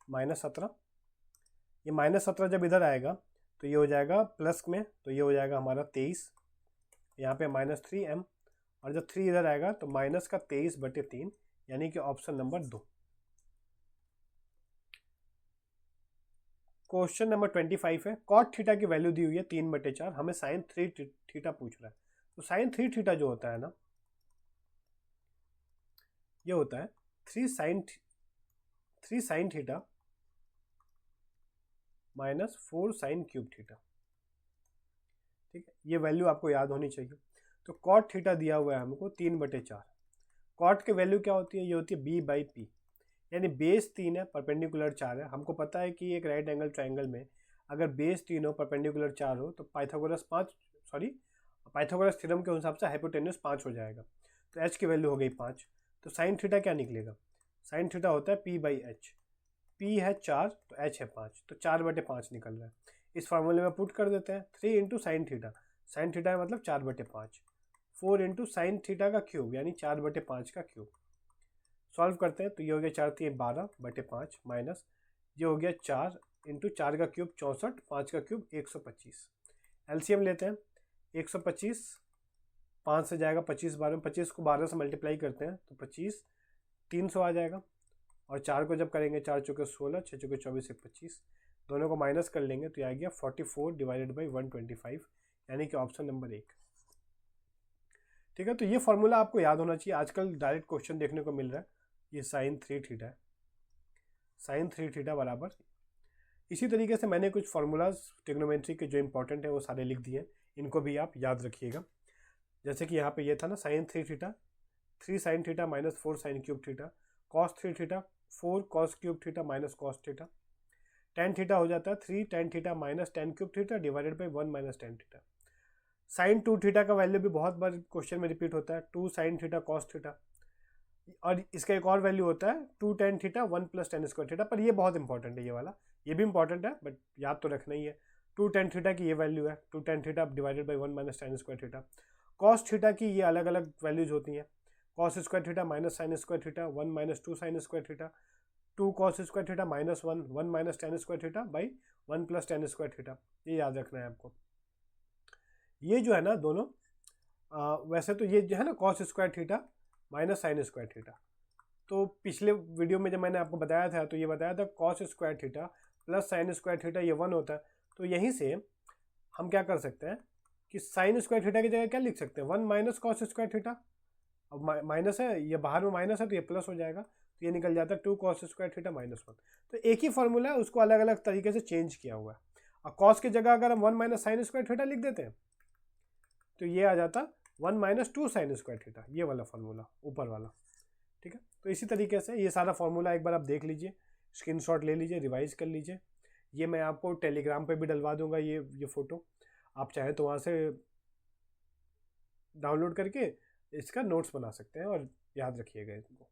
[SPEAKER 1] -17। ये -17 जब इधर आएगा तो ये हो जाएगा प्लस में, तो ये हो जाएगा हमारा 23, यहाँ पे -3m, और जब 3 इधर आएगा तो माइनस का 23/3, यानी कि ऑप्शन नंबर 2। क्वेश्चन नंबर 25 है। कॉट थीटा की वैल्यू दी हुई है 3/4, हमें साइन 3 थीटा पूछ रहा है। तो साइन 3 थीटा जो होता है ना, ये होता है 3 sine theta -4 sine cube theta. ठीक है, ये वैल्यू आपको याद होनी चाहिए। तो कॉट थीटा दिया हुआ है हमको 3/4। कॉट की वैल्यू क्या होती है, ये होती है b/p, यानी बेस 3 है, परपेंडिकुलर 4 है। हमको पता है कि एक राइट एंगल ट्राइंगल में अगर बेस 3 हो, परपेंडिकुलर 4 हो, तो पाइथागोरस थ्योरम के हिसाब से हाइपोटेन्यूस 5 हो जाएगा। तो h की वैल्यू हो गई 5। तो साइन थीटा क्या निकलेगा, साइन थीटा होता है p/h। p है 4 तो h है 5, तो 4/5 निकल रहा है। इस फार्मूले में पुट कर देते हैं, 3 into sine theta, sine theta मतलब 4/5, 4 इंटू साइन थीटा का क्यूब, यानी 4/5 का क्यूब। सॉल्व करते हैं तो ये हो गया 4 3 12/5 माइनस ये हो गया 4 इंटू 4 का क्यूब 64, 5 का क्यूब 125। एलसीएम लेते हैं, 125 5 से जाएगा 25 12 में, 25 को 12 से मल्टीप्लाई करते हैं तो 25 300 आ जाएगा। और 4 को जब करेंगे, 4 चौके 16, 6 चौके 24, 25, दोनों को माइनस कर लेंगे तो ये आ गया 44/125, यानी कि ऑप्शन नंबर 1। ठीक है, तो ये फॉर्मूला आपको याद होना चाहिए। आजकल डायरेक्ट क्वेश्चन देखने को मिल रहा है, ये साइन 3 थीटा है, साइन 3 थीटा बराबर। इसी तरीके से मैंने कुछ फार्मूलाज ट्रिग्नोमेट्री के जो इंपॉर्टेंट है वो सारे लिख दिए, इनको भी आप याद रखिएगा। जैसे कि यहाँ पे ये था ना, sine 3 theta 3 sine theta -4 sine cube theta, cos 3 theta 4 cos cube theta -cos theta, tan theta हो जाता है 3 tan theta minus tan cube theta divided by 1 minus tan theta. Sine 2 theta का वैल्यू भी बहुत बार क्वेश्चन में repeat होता है, 2 sin theta cos theta. और इसका एक और वैल्यू होता है 2 tan theta 1 plus tan square theta, पर ये बहुत इंपॉर्टेंट है, ये वाला ये भी इंपॉर्टेंट है बट याद तो रखना ही है। 2 tan थीटा की ये वैल्यू है 2 tan theta divided by 1 minus tan square theta. Cos theta की ये अलग अलग वैल्यूज होती हैं, cos square theta minus sine square theta 1 minus 2 sine square theta, 2 cos square theta minus 1 minus tan square theta by 1 plus tan square theta. ये याद रखना है आपको। ये जो है ना दोनों वैसे तो ये जो है ना cos square theta minus sine square theta, तो पिछले वीडियो में जब मैंने आपको बताया था तो ये बताया था cos square theta plus sine square theta ये 1 होता है। तो यहीं से हम क्या कर सकते हैं कि साइन स्क्वायर थीटा की जगह क्या लिख सकते हैं 1 माइनस कॉस स्क्वायर थीटा। अब माइनस है, ये बाहर में माइनस है तो ये प्लस हो जाएगा, तो ये निकल जाता है 2 कॉस स्क्वायर थीटा माइनस 1। तो एक ही फॉर्मूला है, उसको अलग अलग तरीके से चेंज किया हुआ है। और कॉस की जगह अगर हम 1 माइनस साइन स्क्वायर थीटा लिख देते हैं तो ये आ जाता 1 माइनस 2 साइन स्क्वायर थीटा, ये वाला फॉर्मूला ऊपर वाला। ठीक है, तो इसी तरीके से ये सारा फॉर्मूला एक बार आप देख लीजिए, स्क्रीनशॉट ले लीजिए, रिवाइज कर लीजिए। ये मैं आपको टेलीग्राम पे भी डलवा दूंगा, ये फ़ोटो आप चाहे तो वहाँ से डाउनलोड करके इसका नोट्स बना सकते हैं और याद रखिएगा इनको।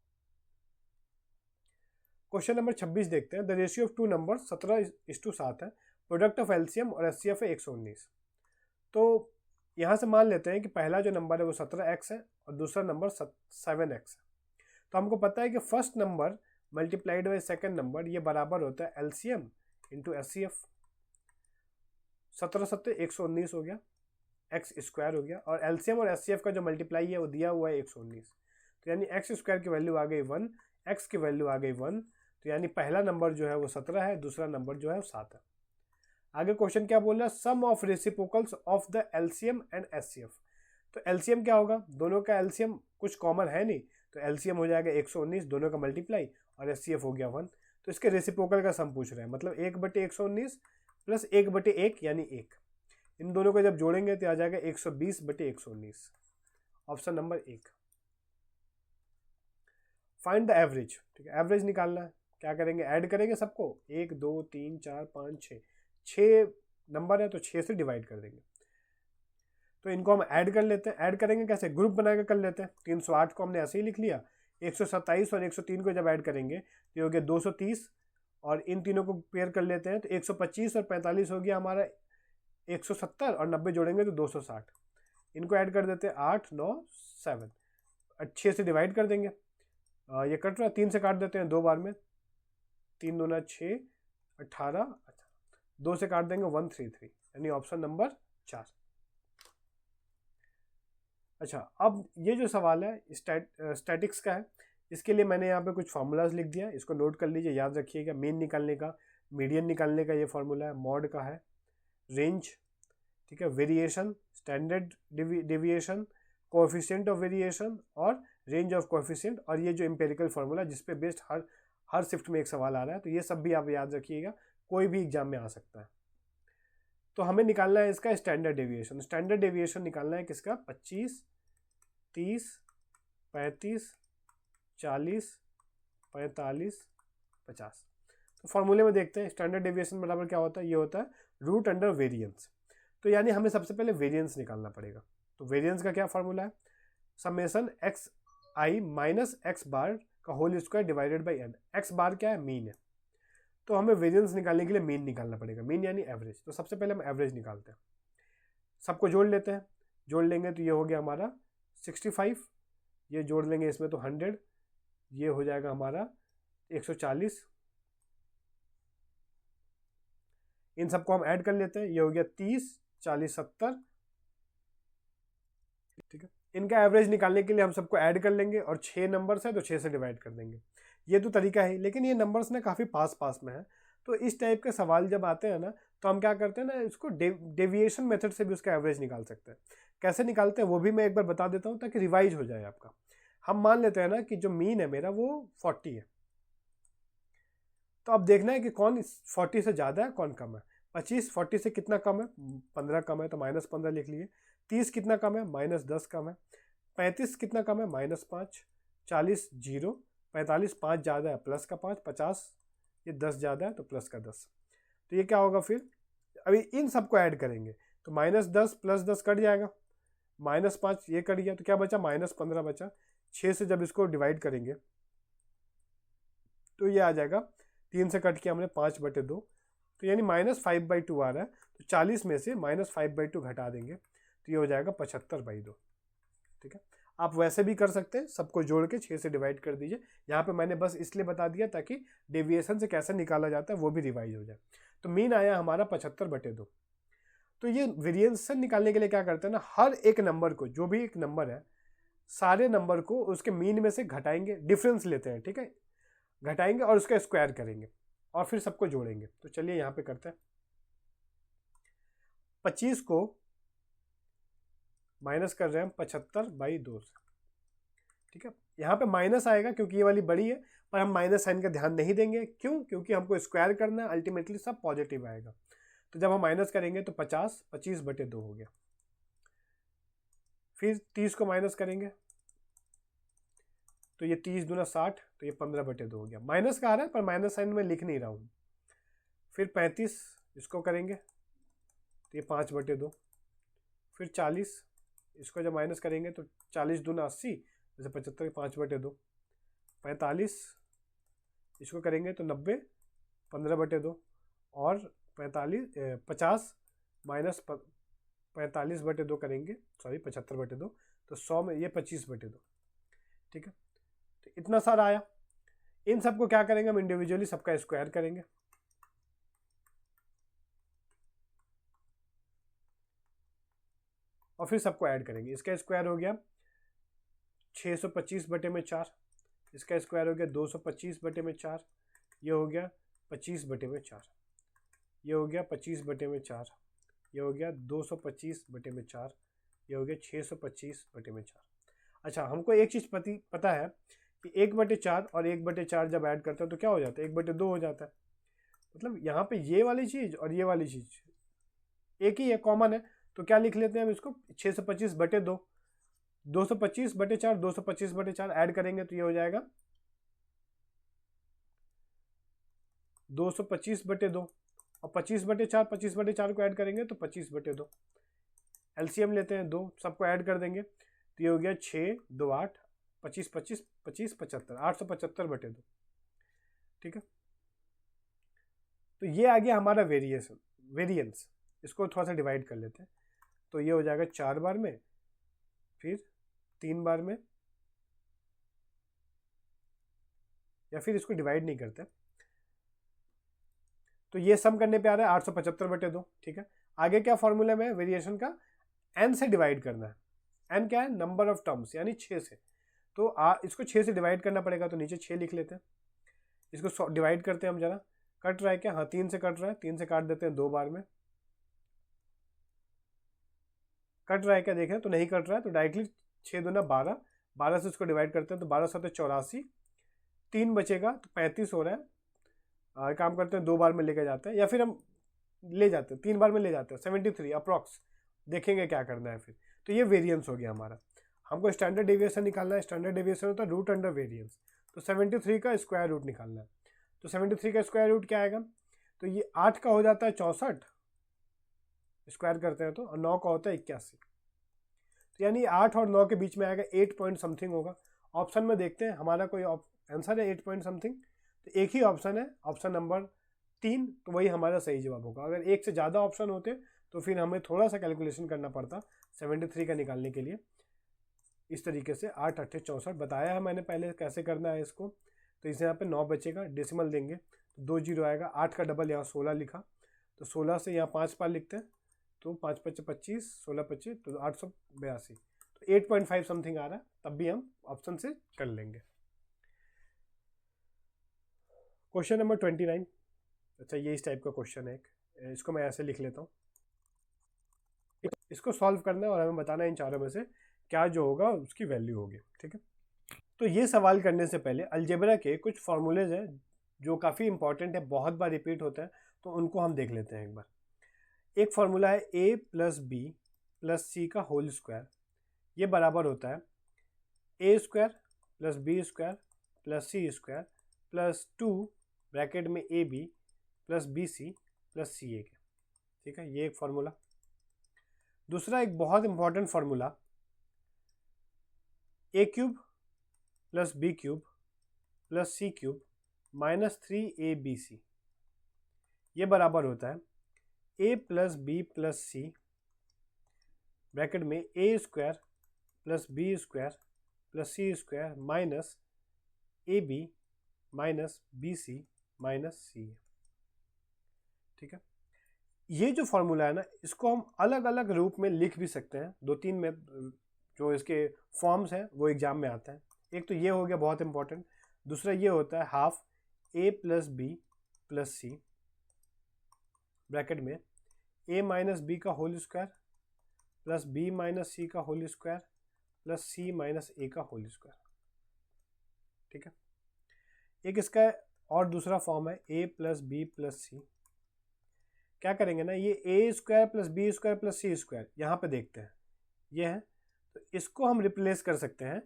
[SPEAKER 1] क्वेश्चन नंबर 26 देखते हैं। The ratio of two number 17:7 है, प्रोडक्ट ऑफ एलसीएम और एचसीएफ है 119। तो यहाँ से मान लेते हैं कि पहला जो नंबर है वो 17x है और दूसरा नंबर 7x है। तो हमको पता है कि first number multiplied by second number ये बराबर होता है एलसीएम इंटू एचसीएफ। 17 7 119 हो गया, एक्स स्क्वायर हो गया, और एलसीएम और एचसीएफ का जो मल्टीप्लाई है वो दिया हुआ है 119। तो यानी एक्स स्क्वायर की वैल्यू आ गई 1, एक्स की वैल्यू आ गई 1। तो यानी पहला नंबर जो है वो 17 है, दूसरा नंबर जो है वो 7 है। आगे क्वेश्चन क्या बोल रहा है, sum of reciprocals of the LCM and HCF. तो एलसीएम क्या होगा, दोनों का एलसीएम कुछ कॉमन है नहीं, तो एलसीएम हो जाएगा 119 दोनों का मल्टीप्लाई, और एचसीएफ हो गया 1। तो इसके रेसिप्रोकल का सम पूछ रहे हैं, मतलब 1/119 प्लस 1/1 यानी 1। इन दोनों को जब जोड़ेंगे तो आ जाएगा 120/119, option number 1। Find the average. ठीक है, एवरेज निकालना है, क्या करेंगे, ऐड करेंगे सबको, 1 2 3 4 5 6 नंबर है तो 6 से डिवाइड कर देंगे। तो इनको हम ऐड कर लेते हैं। ऐड करेंगे कैसे, ग्रुप बनाकर कर लेते हैं। 308 को हमने ऐसे ही लिख लिया, 127 और 103 को जब ऐड करेंगे तो हो गया 230, और इन तीनों को पेयर कर लेते हैं तो 125 और 45 हो गया हमारा 170, और 90 जोड़ेंगे तो 260। इनको ऐड कर देते हैं 8 9 7, 6 से डिवाइड कर देंगे। ये कट रहा है, 3 से काट देते हैं 2 बार में, 3 दूना 6 18, 2 से काट देंगे 133, यानी ऑप्शन नंबर 4। अच्छा, अब ये जो सवाल है स्टैटिक्स का है, इसके लिए मैंने यहाँ पे कुछ फार्मूलाज लिख दिया, इसको नोट कर लीजिए, याद रखिएगा। मीन निकालने का, मीडियन निकालने का ये फार्मूला है, मॉड का है, रेंज, ठीक है, variation, standard deviation, coefficient of variation और रेंज ऑफ कोएफिशिएंट, और ये जो एम्पेरिकल फार्मूला जिसपे बेस्ड हर शिफ्ट में एक सवाल आ रहा है, तो ये सब भी आप याद रखिएगा, कोई भी एग्जाम में आ सकता है। तो हमें निकालना है इसका स्टैंडर्ड डेविएशन। स्टैंडर्ड डेविएशन निकालना है किसका, 25 30 35 40 45 50। तो फॉर्मूले में देखते हैं स्टैंडर्ड डेविएशन बराबर क्या होता है, ये होता है रूट अंडर वेरिएंस। तो यानी हमें सबसे पहले वेरिएंस निकालना पड़ेगा। तो वेरिएंस का क्या फॉर्मूला है, summation x i minus x bar का whole square divided by n. X bar क्या है, मीन है, तो हमें वेरिएंस निकालने के लिए मीन निकालना पड़ेगा, मीन यानी एवरेज। तो सबसे पहले हम एवरेज निकालते हैं, सबको जोड़ लेते हैं। जोड़ लेंगे तो ये हो गया हमारा 65, ये जोड़ लेंगे इसमें तो 100, ये हो जाएगा हमारा 140। इन सबको हम ऐड कर लेते हैं, ये हो गया 30 40 70। ठीक है, इनका एवरेज निकालने के लिए हम सबको ऐड कर लेंगे, और 6 नंबर्स है तो 6 से डिवाइड कर देंगे। ये तो तरीका है, लेकिन ये नंबर्स ना काफ़ी पास में है, तो इस टाइप के सवाल जब आते हैं ना तो हम क्या करते हैं ना, इसको डेविएशन मेथड से भी उसका एवरेज निकाल सकते हैं। कैसे निकालते हैं वो भी मैं एक बार बता देता हूँ ताकि रिवाइज हो जाए आपका। हम मान लेते हैं ना कि जो मीन है मेरा वो 40 है, तो अब देखना है कि कौन 40 से ज़्यादा है कौन कम है। 25 40 से कितना कम है, 15 कम है तो -15 लिख लिए। 30 कितना कम है, -10 कम है। 35 कितना कम है, -5। 40 0, 45 5 ज़्यादा है प्लस का 5, 50 ये 10 ज़्यादा है तो प्लस का 10। तो ये क्या होगा फिर, अभी इन सबको ऐड करेंगे तो -10 + 10 कट जाएगा, -5 ये कट गया, तो क्या बचा, -15 बचा। 6 से जब इसको डिवाइड करेंगे तो ये आ जाएगा, 3 से कट किया हमने 5/2, तो यानी -5/2 आ रहा है। तो 40 में से -5/2 घटा देंगे तो ये हो जाएगा 75/2। ठीक है, आप वैसे भी कर सकते हैं, सबको जोड़ के 6 से डिवाइड कर दीजिए। यहाँ पे मैंने बस इसलिए बता दिया ताकि डेविएशन से कैसे निकाला जाता है वो भी रिवाइज हो जाए। तो मीन आया हमारा 75/2। तो ये वेरिएशन निकालने के लिए क्या करते हैं ना, हर एक नंबर को, जो भी एक नंबर है, सारे नंबर को उसके मीन में से घटाएंगे, डिफरेंस लेते हैं, ठीक है, घटाएंगे और उसका स्क्वायर करेंगे और फिर सबको जोड़ेंगे। तो चलिए यहाँ पे करते हैं। 25 को माइनस कर रहे हैं हम 75/2 से। ठीक है, यहाँ पे माइनस आएगा क्योंकि ये वाली बड़ी है, पर हम माइनस साइन का ध्यान नहीं देंगे। क्यों? क्योंकि हमको स्क्वायर करना है, अल्टीमेटली सब पॉजिटिव आएगा। तो जब हम माइनस करेंगे तो 50 25/2 हो गया। फिर 30 को माइनस करेंगे तो ये 30 दूना 60, तो ये 15/2 हो गया। माइनस का आ रहा है पर माइनस साइन में लिख नहीं रहा हूँ। फिर 35 इसको करेंगे तो ये 5/2। फिर 40 इसको जब माइनस करेंगे तो 40 दूना 80, जैसे 75 5/2। 45 इसको करेंगे तो 90 15/2। और 50 माइनस 45/2 करेंगे, सॉरी 75/2, तो 100 में ये 25/2। ठीक है, तो इतना सारा आया। इन सबको क्या करेंगे हम, इंडिविजुअली सबका स्क्वायर करेंगे। और फिर सबको ऐड करेंगे। इसका स्क्वायर हो गया 625/4, इसका स्क्वायर हो गया 225/4, ये हो गया 25/4, ये हो गया 25/4, ये हो गया 225/4, ये हो गया 625/4। अच्छा, हमको एक चीज़ पता है कि 1/4 और 1/4 जब ऐड करते हैं तो क्या हो जाता है, 1/2 हो जाता है। मतलब यहाँ पे ये वाली चीज़ और ये वाली चीज़ एक ही है, कॉमन है। तो क्या लिख लेते हैं हम इसको, 625/2, 225/4, 225/4 ऐड करेंगे तो ये हो जाएगा 225/2, और 25/4, 25/4 को ऐड करेंगे तो 25/2। एलसीएम लेते हैं 2, सबको ऐड कर देंगे तो ये हो गया 6 2 8, 25 25 25 75, 875/2। ठीक है, तो ये आ गया हमारा वेरिएंस। इसको थोड़ा सा डिवाइड कर लेते हैं तो ये हो जाएगा 4 बार में, फिर 3 बार में, या फिर इसको डिवाइड नहीं करते। तो ये सम करने पे आ रहा है 875/2। ठीक है, आगे क्या फॉर्मूला में वेरिएशन का, n से डिवाइड करना है। n क्या है, नंबर ऑफ टर्म्स, यानी 6 से। तो इसको 6 से डिवाइड करना पड़ेगा, तो नीचे 6 लिख लेते हैं। इसको डिवाइड करते हैं हम जरा, कट रहा है क्या, हाँ 3 से कट रहा है, 3 से काट देते हैं 2 बार में। कट रहा है क्या देखें, तो नहीं कट रहा है, तो डायरेक्टली 6 दूना 12, 12 से इसको डिवाइड करते हैं तो 12 7 84, 3 बचेगा तो 35 हो रहा है। काम करते हैं 2 बार में लेके जाते हैं, या फिर हम ले जाते हैं 3 बार में ले जाते हैं, 73 अप्रॉक्स, देखेंगे क्या करना है फिर। तो ये वेरिएंस हो गया हमारा। हमको स्टैंडर्ड डेविएशन निकालना है। स्टैंडर्ड डेविएशन होता है रूट अंडर वेरिएंस। तो 73 का स्क्वायर रूट निकालना है। तो 73 का स्क्वायर रूट क्या आएगा, तो ये 8 का हो जाता है 64, स्क्वायर करते हैं तो, और 9 का होता है 81। तो यानी 8 और 9 के बीच में आएगा, 8 पॉइंट समथिंग होगा। ऑप्शन में देखते हैं हमारा कोई आंसर है 8 पॉइंट समथिंग, तो एक ही ऑप्शन है, ऑप्शन नंबर 3, तो वही हमारा सही जवाब होगा। अगर एक से ज़्यादा ऑप्शन होते तो फिर हमें थोड़ा सा कैलकुलेशन करना पड़ता 73 का निकालने के लिए। इस तरीके से 8 8 64 बताया है मैंने पहले कैसे करना है इसको। तो इसे यहाँ पे 9 बचेगा, डेसिमल देंगे तो 2 0 आएगा। 8 का डबल यहाँ 16 लिखा, तो 16 से यहाँ 5 बार लिखते हैं, तो 5 5 25, 16 25, तो 882। तो 8.5 समथिंग आ रहा है, तब भी हम ऑप्शन से कर लेंगे। Question number 29। अच्छा, ये इस टाइप का क्वेश्चन है, इसको मैं ऐसे लिख लेता हूँ। इसको सॉल्व करना है और हमें बताना है इन चारों में से क्या जो होगा उसकी वैल्यू होगी। ठीक है, तो ये सवाल करने से पहले अलजेब्रा के कुछ फॉर्मूलेज हैं जो काफ़ी इंपॉर्टेंट है, बहुत बार रिपीट होता है, तो उनको हम देख लेते हैं एक बार। एक फॉर्मूला है a + b + c का होल स्क्वायर, ये बराबर होता है a² + b² + c² + 2 ब्रैकेट में ab + bc plus c a के। ठीक है, ये एक फार्मूला। दूसरा एक बहुत important formula, a cube plus b cube plus c cube minus 3abc, ये बराबर होता है a plus b plus c bracket में a square plus b square plus c square minus a b minus b c minus c a. ठीक है, ये जो formula है ना, इसको हम अलग अलग रूप में लिख भी सकते हैं। 2-3 में जो इसके फॉर्म्स हैं वो एग्जाम में आते हैं। एक तो ये हो गया बहुत इंपॉर्टेंट। दूसरा ये होता है half a plus b plus c bracket में ए माइनस बी का whole square plus b minus c का whole square plus C minus a का होल स्क्वायर। ठीक है, एक इसका और दूसरा फॉर्म है a plus b plus c. क्या करेंगे ना, ये a square plus b square plus c square यहाँ पे देखते हैं, ये है, तो इसको हम रिप्लेस कर सकते हैं।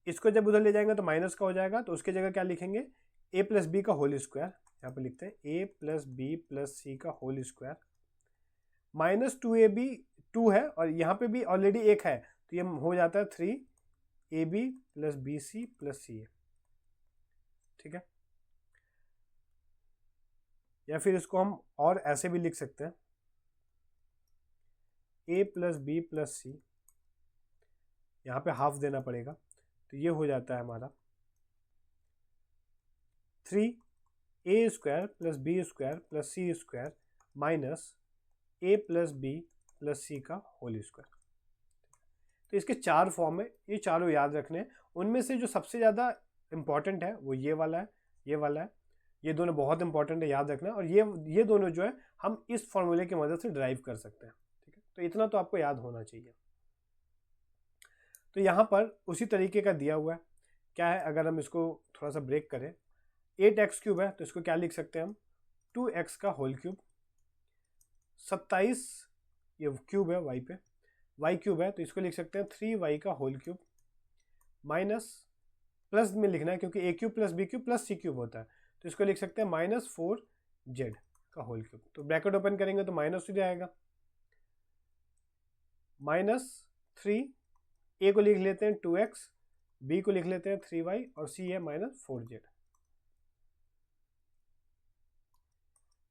[SPEAKER 1] इसको जब उधर ले जाएंगे तो माइनस का हो जाएगा, तो उसके जगह क्या लिखेंगे, ए प्लस बी का होल स्क्वायर। यहाँ पे लिखते हैं ए प्लस बी प्लस सी का होल स्क्वायर माइनस 2ab, 2 है और यहाँ पे भी ऑलरेडी 1 है, तो ये हो जाता है 3ab plus b c plus c a. ठीक है, या फिर इसको हम और ऐसे भी लिख सकते हैं, ए प्लस बी प्लस सी, यहाँ पे हाफ देना पड़ेगा, तो ये हो जाता है हमारा 3a square plus b square plus c square minus a plus b plus c का होल स्क्वायर। तो इसके 4 फॉर्म है, ये चारों याद रखने हैं। उनमें से जो सबसे ज़्यादा इंपॉर्टेंट है वो ये वाला है, ये वाला है, ये दोनों बहुत इंपॉर्टेंट है, याद रखना। और ये दोनों जो है हम इस फॉर्मूले की मदद से ड्राइव कर सकते हैं। ठीक है, तो इतना तो आपको याद होना चाहिए। तो यहाँ पर उसी तरीके का दिया हुआ है, क्या है, अगर हम इसको थोड़ा सा ब्रेक करें, 8x क्यूब है तो इसको क्या लिख सकते हैं हम, 2x का होल क्यूब, 27 ये क्यूब है y पे, y क्यूब है तो इसको लिख सकते हैं 3y का होल क्यूब माइनस, प्लस में लिखना है क्योंकि a cube plus b cube plus c cube होता है, तो इसको लिख सकते हैं माइनस 4z का होल क्यूब। तो ब्रैकेट ओपन करेंगे तो माइनस हो जाएगा, माइनस 3, ए को लिख लेते हैं 2x, बी को लिख लेते हैं 3y और सी है माइनस 4z।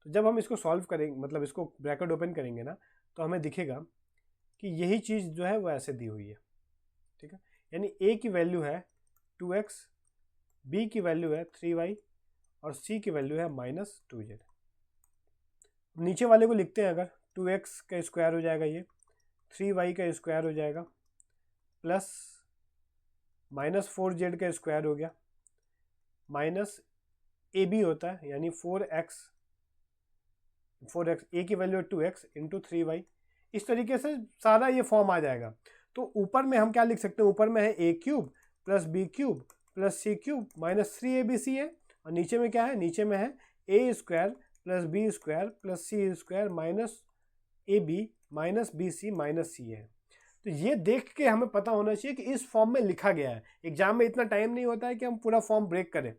[SPEAKER 1] तो जब हम इसको सॉल्व करेंगे, मतलब इसको ब्रैकेट ओपन करेंगे ना, तो हमें दिखेगा कि यही चीज़ जो है वो ऐसे दी हुई है। ठीक है, यानी a की वैल्यू है 2x, b की वैल्यू है 3y और c की वैल्यू है माइनस 2z। नीचे वाले को लिखते हैं, अगर 2x का स्क्वायर हो जाएगा, ये 3y का स्क्वायर हो जाएगा, प्लस माइनस 4z का स्क्वायर हो गया, माइनस ab होता है यानी 4x, ए की वैल्यू है 2x इंटू 3y। इस तरीके से सारा ये फॉर्म आ जाएगा। तो ऊपर में हम क्या लिख सकते हैं, ऊपर में है a cube plus b cube plus c cube minus 3abc है, और नीचे में क्या है, नीचे में है a square plus b square plus c square minus a b minus b c minus c है। तो ये देख के हमें पता होना चाहिए कि इस फॉर्म में लिखा गया है। एग्जाम में इतना टाइम नहीं होता है कि हम पूरा फॉर्म ब्रेक करें।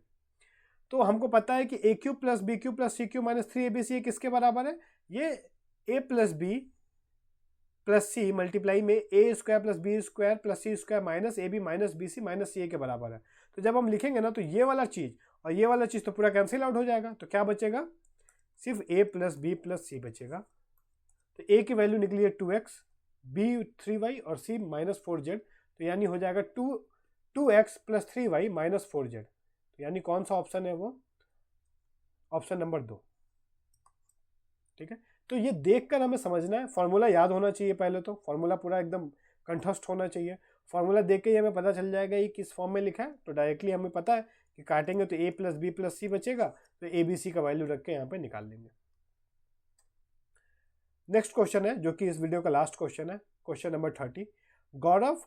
[SPEAKER 1] तो हमको पता है कि a cube plus b cube plus c cube minus 3abc किसके बराबर है, ये a plus b plus c multiply में a square plus b square plus c square minus a b minus b c minus c a के बराबर है। तो जब हम लिखेंगे ना, तो ये वाला चीज़ और ये वाला चीज़ तो पूरा कैंसिल आउट हो जाएगा। तो क्या बचेगा, सिर्फ ए प्लस बी प्लस सी बचेगा। तो ए की वैल्यू निकली है 2x, बी 3y और सी माइनस 4z, तो यानी हो जाएगा 2x plus 3y minus 4z। तो यानी कौन सा ऑप्शन है वो, ऑप्शन नंबर 2। ठीक है, तो ये देखकर हमें समझना है, फॉर्मूला याद होना चाहिए। पहले तो फॉर्मूला पूरा एकदम कंठस्थ होना चाहिए। फॉर्मूला देख के ही हमें पता चल जाएगा ये किस फॉर्म में लिखा है। तो डायरेक्टली हमें पता है कि काटेंगे तो ए प्लस बी प्लस सी बचेगा, तो ए बी सी का वैल्यू रख के यहाँ पे निकाल लेंगे। नेक्स्ट क्वेश्चन है, जो कि इस वीडियो का लास्ट क्वेश्चन है, question number 30। Gaurav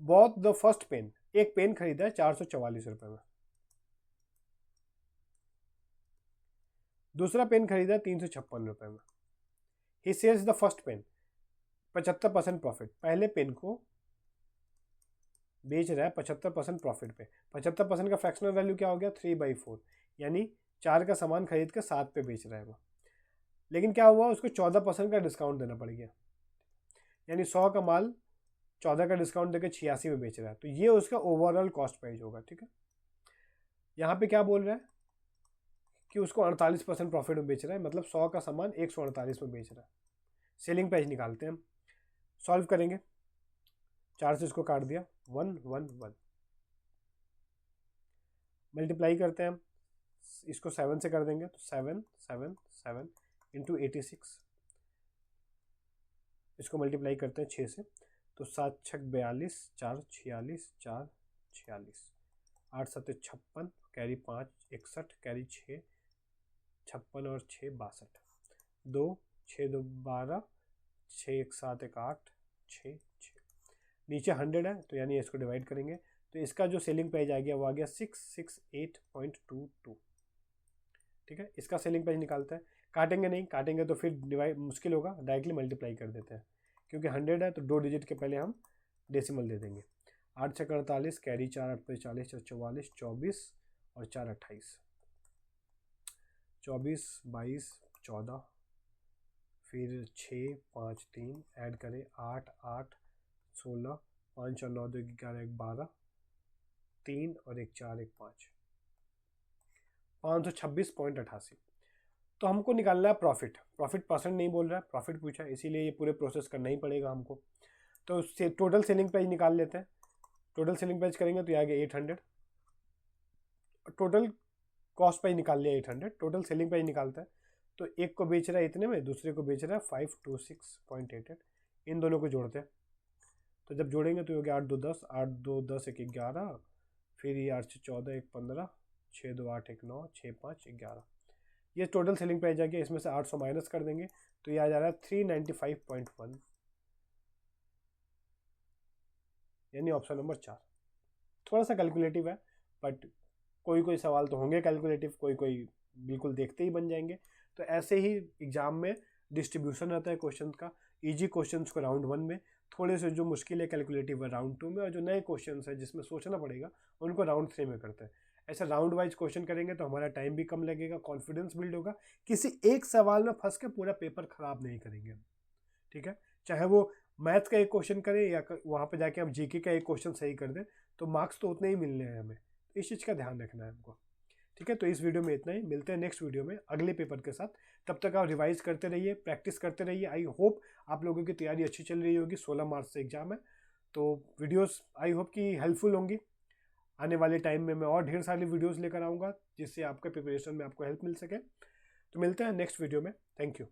[SPEAKER 1] bought the first pen, एक पेन खरीदा है 444 रुपये में। दूसरा पेन खरीदा 356 रुपये में। He sells the first pen 75% profit. पहले पेन को बेच रहा है 75% प्रॉफिट पे। 75% का फ्रैक्शनल वैल्यू क्या हो गया, 3/4, यानी 4 का सामान खरीद के 7 पे बेच रहा है वो। लेकिन क्या हुआ, उसको 14% का डिस्काउंट देना पड़ गया, यानी 100 का माल 14 का डिस्काउंट देकर 86 में बेच रहा है, तो ये उसका ओवरऑल कॉस्ट प्राइस होगा। ठीक है, यहाँ पे क्या बोल रहा है कि उसको 48% प्रॉफिट में बेच रहा है, मतलब 100 का सामान 148 में बेच रहा है। सेलिंग प्राइस निकालते हैं हम, सॉल्व करेंगे, 4 से इसको काट दिया, 111 मल्टीप्लाई करते हैं हम, इसको 7 से कर देंगे तो 777 इंटू 86, इसको मल्टीप्लाई करते हैं 6 से तो 7 छक 42, 4 46, 4 46, 8 7 56, कैरी 5 61, कैरी 6 56 और 6 62, 2 6 2 12, 6 1 7 1 8, 6 6, नीचे 100 है तो यानी इसको डिवाइड करेंगे तो इसका जो सेलिंग प्राइस आ गया वो आ गया 668.22। ठीक है, इसका सेलिंग प्राइस निकालते हैं, काटेंगे नहीं, काटेंगे तो फिर डिवाइड मुश्किल होगा, डायरेक्टली मल्टीप्लाई कर देते हैं, क्योंकि 100 है तो 2 डिजिट के पहले हम डेसिमल दे देंगे। 8 6 48, कैरी 4 8 5 40, 44, 24 और 4 28, 24 22 14, फिर 6 5 3 ऐड करें 8 8 16, 5 और 9 2 11 1 12, 3 और 1 4 1 5, 526.88। तो हमको निकालना है प्रॉफिट, प्रॉफिट परसेंट नहीं बोल रहा है, प्रॉफिट पूछा है, इसीलिए ये पूरे प्रोसेस करना ही पड़ेगा हमको। तो उससे टोटल सेलिंग प्राइस निकाल लेते हैं, टोटल सेलिंग प्राइस करेंगे तो ये आ गया 800, टोटल कॉस्ट प्राइस निकाल लिया 800, टोटल सेलिंग प्राइस निकालता है तो एक को बेच रहा है इतने में, दूसरे को बेच रहा है 526.88, इन दोनों को जोड़ते हैं तो जब जोड़ेंगे तो ये हो गया 8 2 10, 8 2 10 1 11, फिर ये 8 6 14 1 15, 6 2 8 1 9, 6 5 11, ये टोटल सेलिंग प्राइस आ गया, इसमें से 800 माइनस कर देंगे तो ये आ जा रहा है 395.1, यानी ऑप्शन नंबर 4। थोड़ा सा कैलकुलेटिव है बट कोई कोई सवाल तो होंगे कैलकुलेटिव, कोई कोई बिल्कुल देखते ही बन जाएंगे। तो ऐसे ही एग्जाम में डिस्ट्रीब्यूशन रहता है क्वेश्चन का, इजी क्वेश्चंस को राउंड 1 में, थोड़े से जो मुश्किल है कैलकुलेटिव है राउंड 2 में, और जो नए क्वेश्चन है जिसमें सोचना पड़ेगा उनको राउंड 3 में करते हैं। ऐसा राउंड वाइज क्वेश्चन करेंगे तो हमारा टाइम भी कम लगेगा, कॉन्फिडेंस बिल्ड होगा, किसी एक सवाल में फंस के पूरा पेपर खराब नहीं करेंगे। ठीक है, चाहे वो मैथ्स का एक क्वेश्चन करें या वहाँ पे जाके हम जीके का एक क्वेश्चन सही कर दें तो मार्क्स तो उतने ही मिलने हैं हमें, तो इस चीज़ का ध्यान रखना है हमको। ठीक है, तो इस वीडियो में इतना ही, मिलते हैं नेक्स्ट वीडियो में अगले पेपर के साथ। तब तक आप रिवाइज करते रहिए, प्रैक्टिस करते रहिए। आई होप आप लोगों की तैयारी अच्छी चल रही होगी, 16 मार्च से एग्जाम है, तो वीडियोस आई होप कि हेल्पफुल होंगी। आने वाले टाइम में मैं और ढेर सारी वीडियोस लेकर आऊँगा जिससे आपके प्रिपरेशन में आपको हेल्प मिल सके। तो मिलते हैं नेक्स्ट वीडियो में, थैंक यू।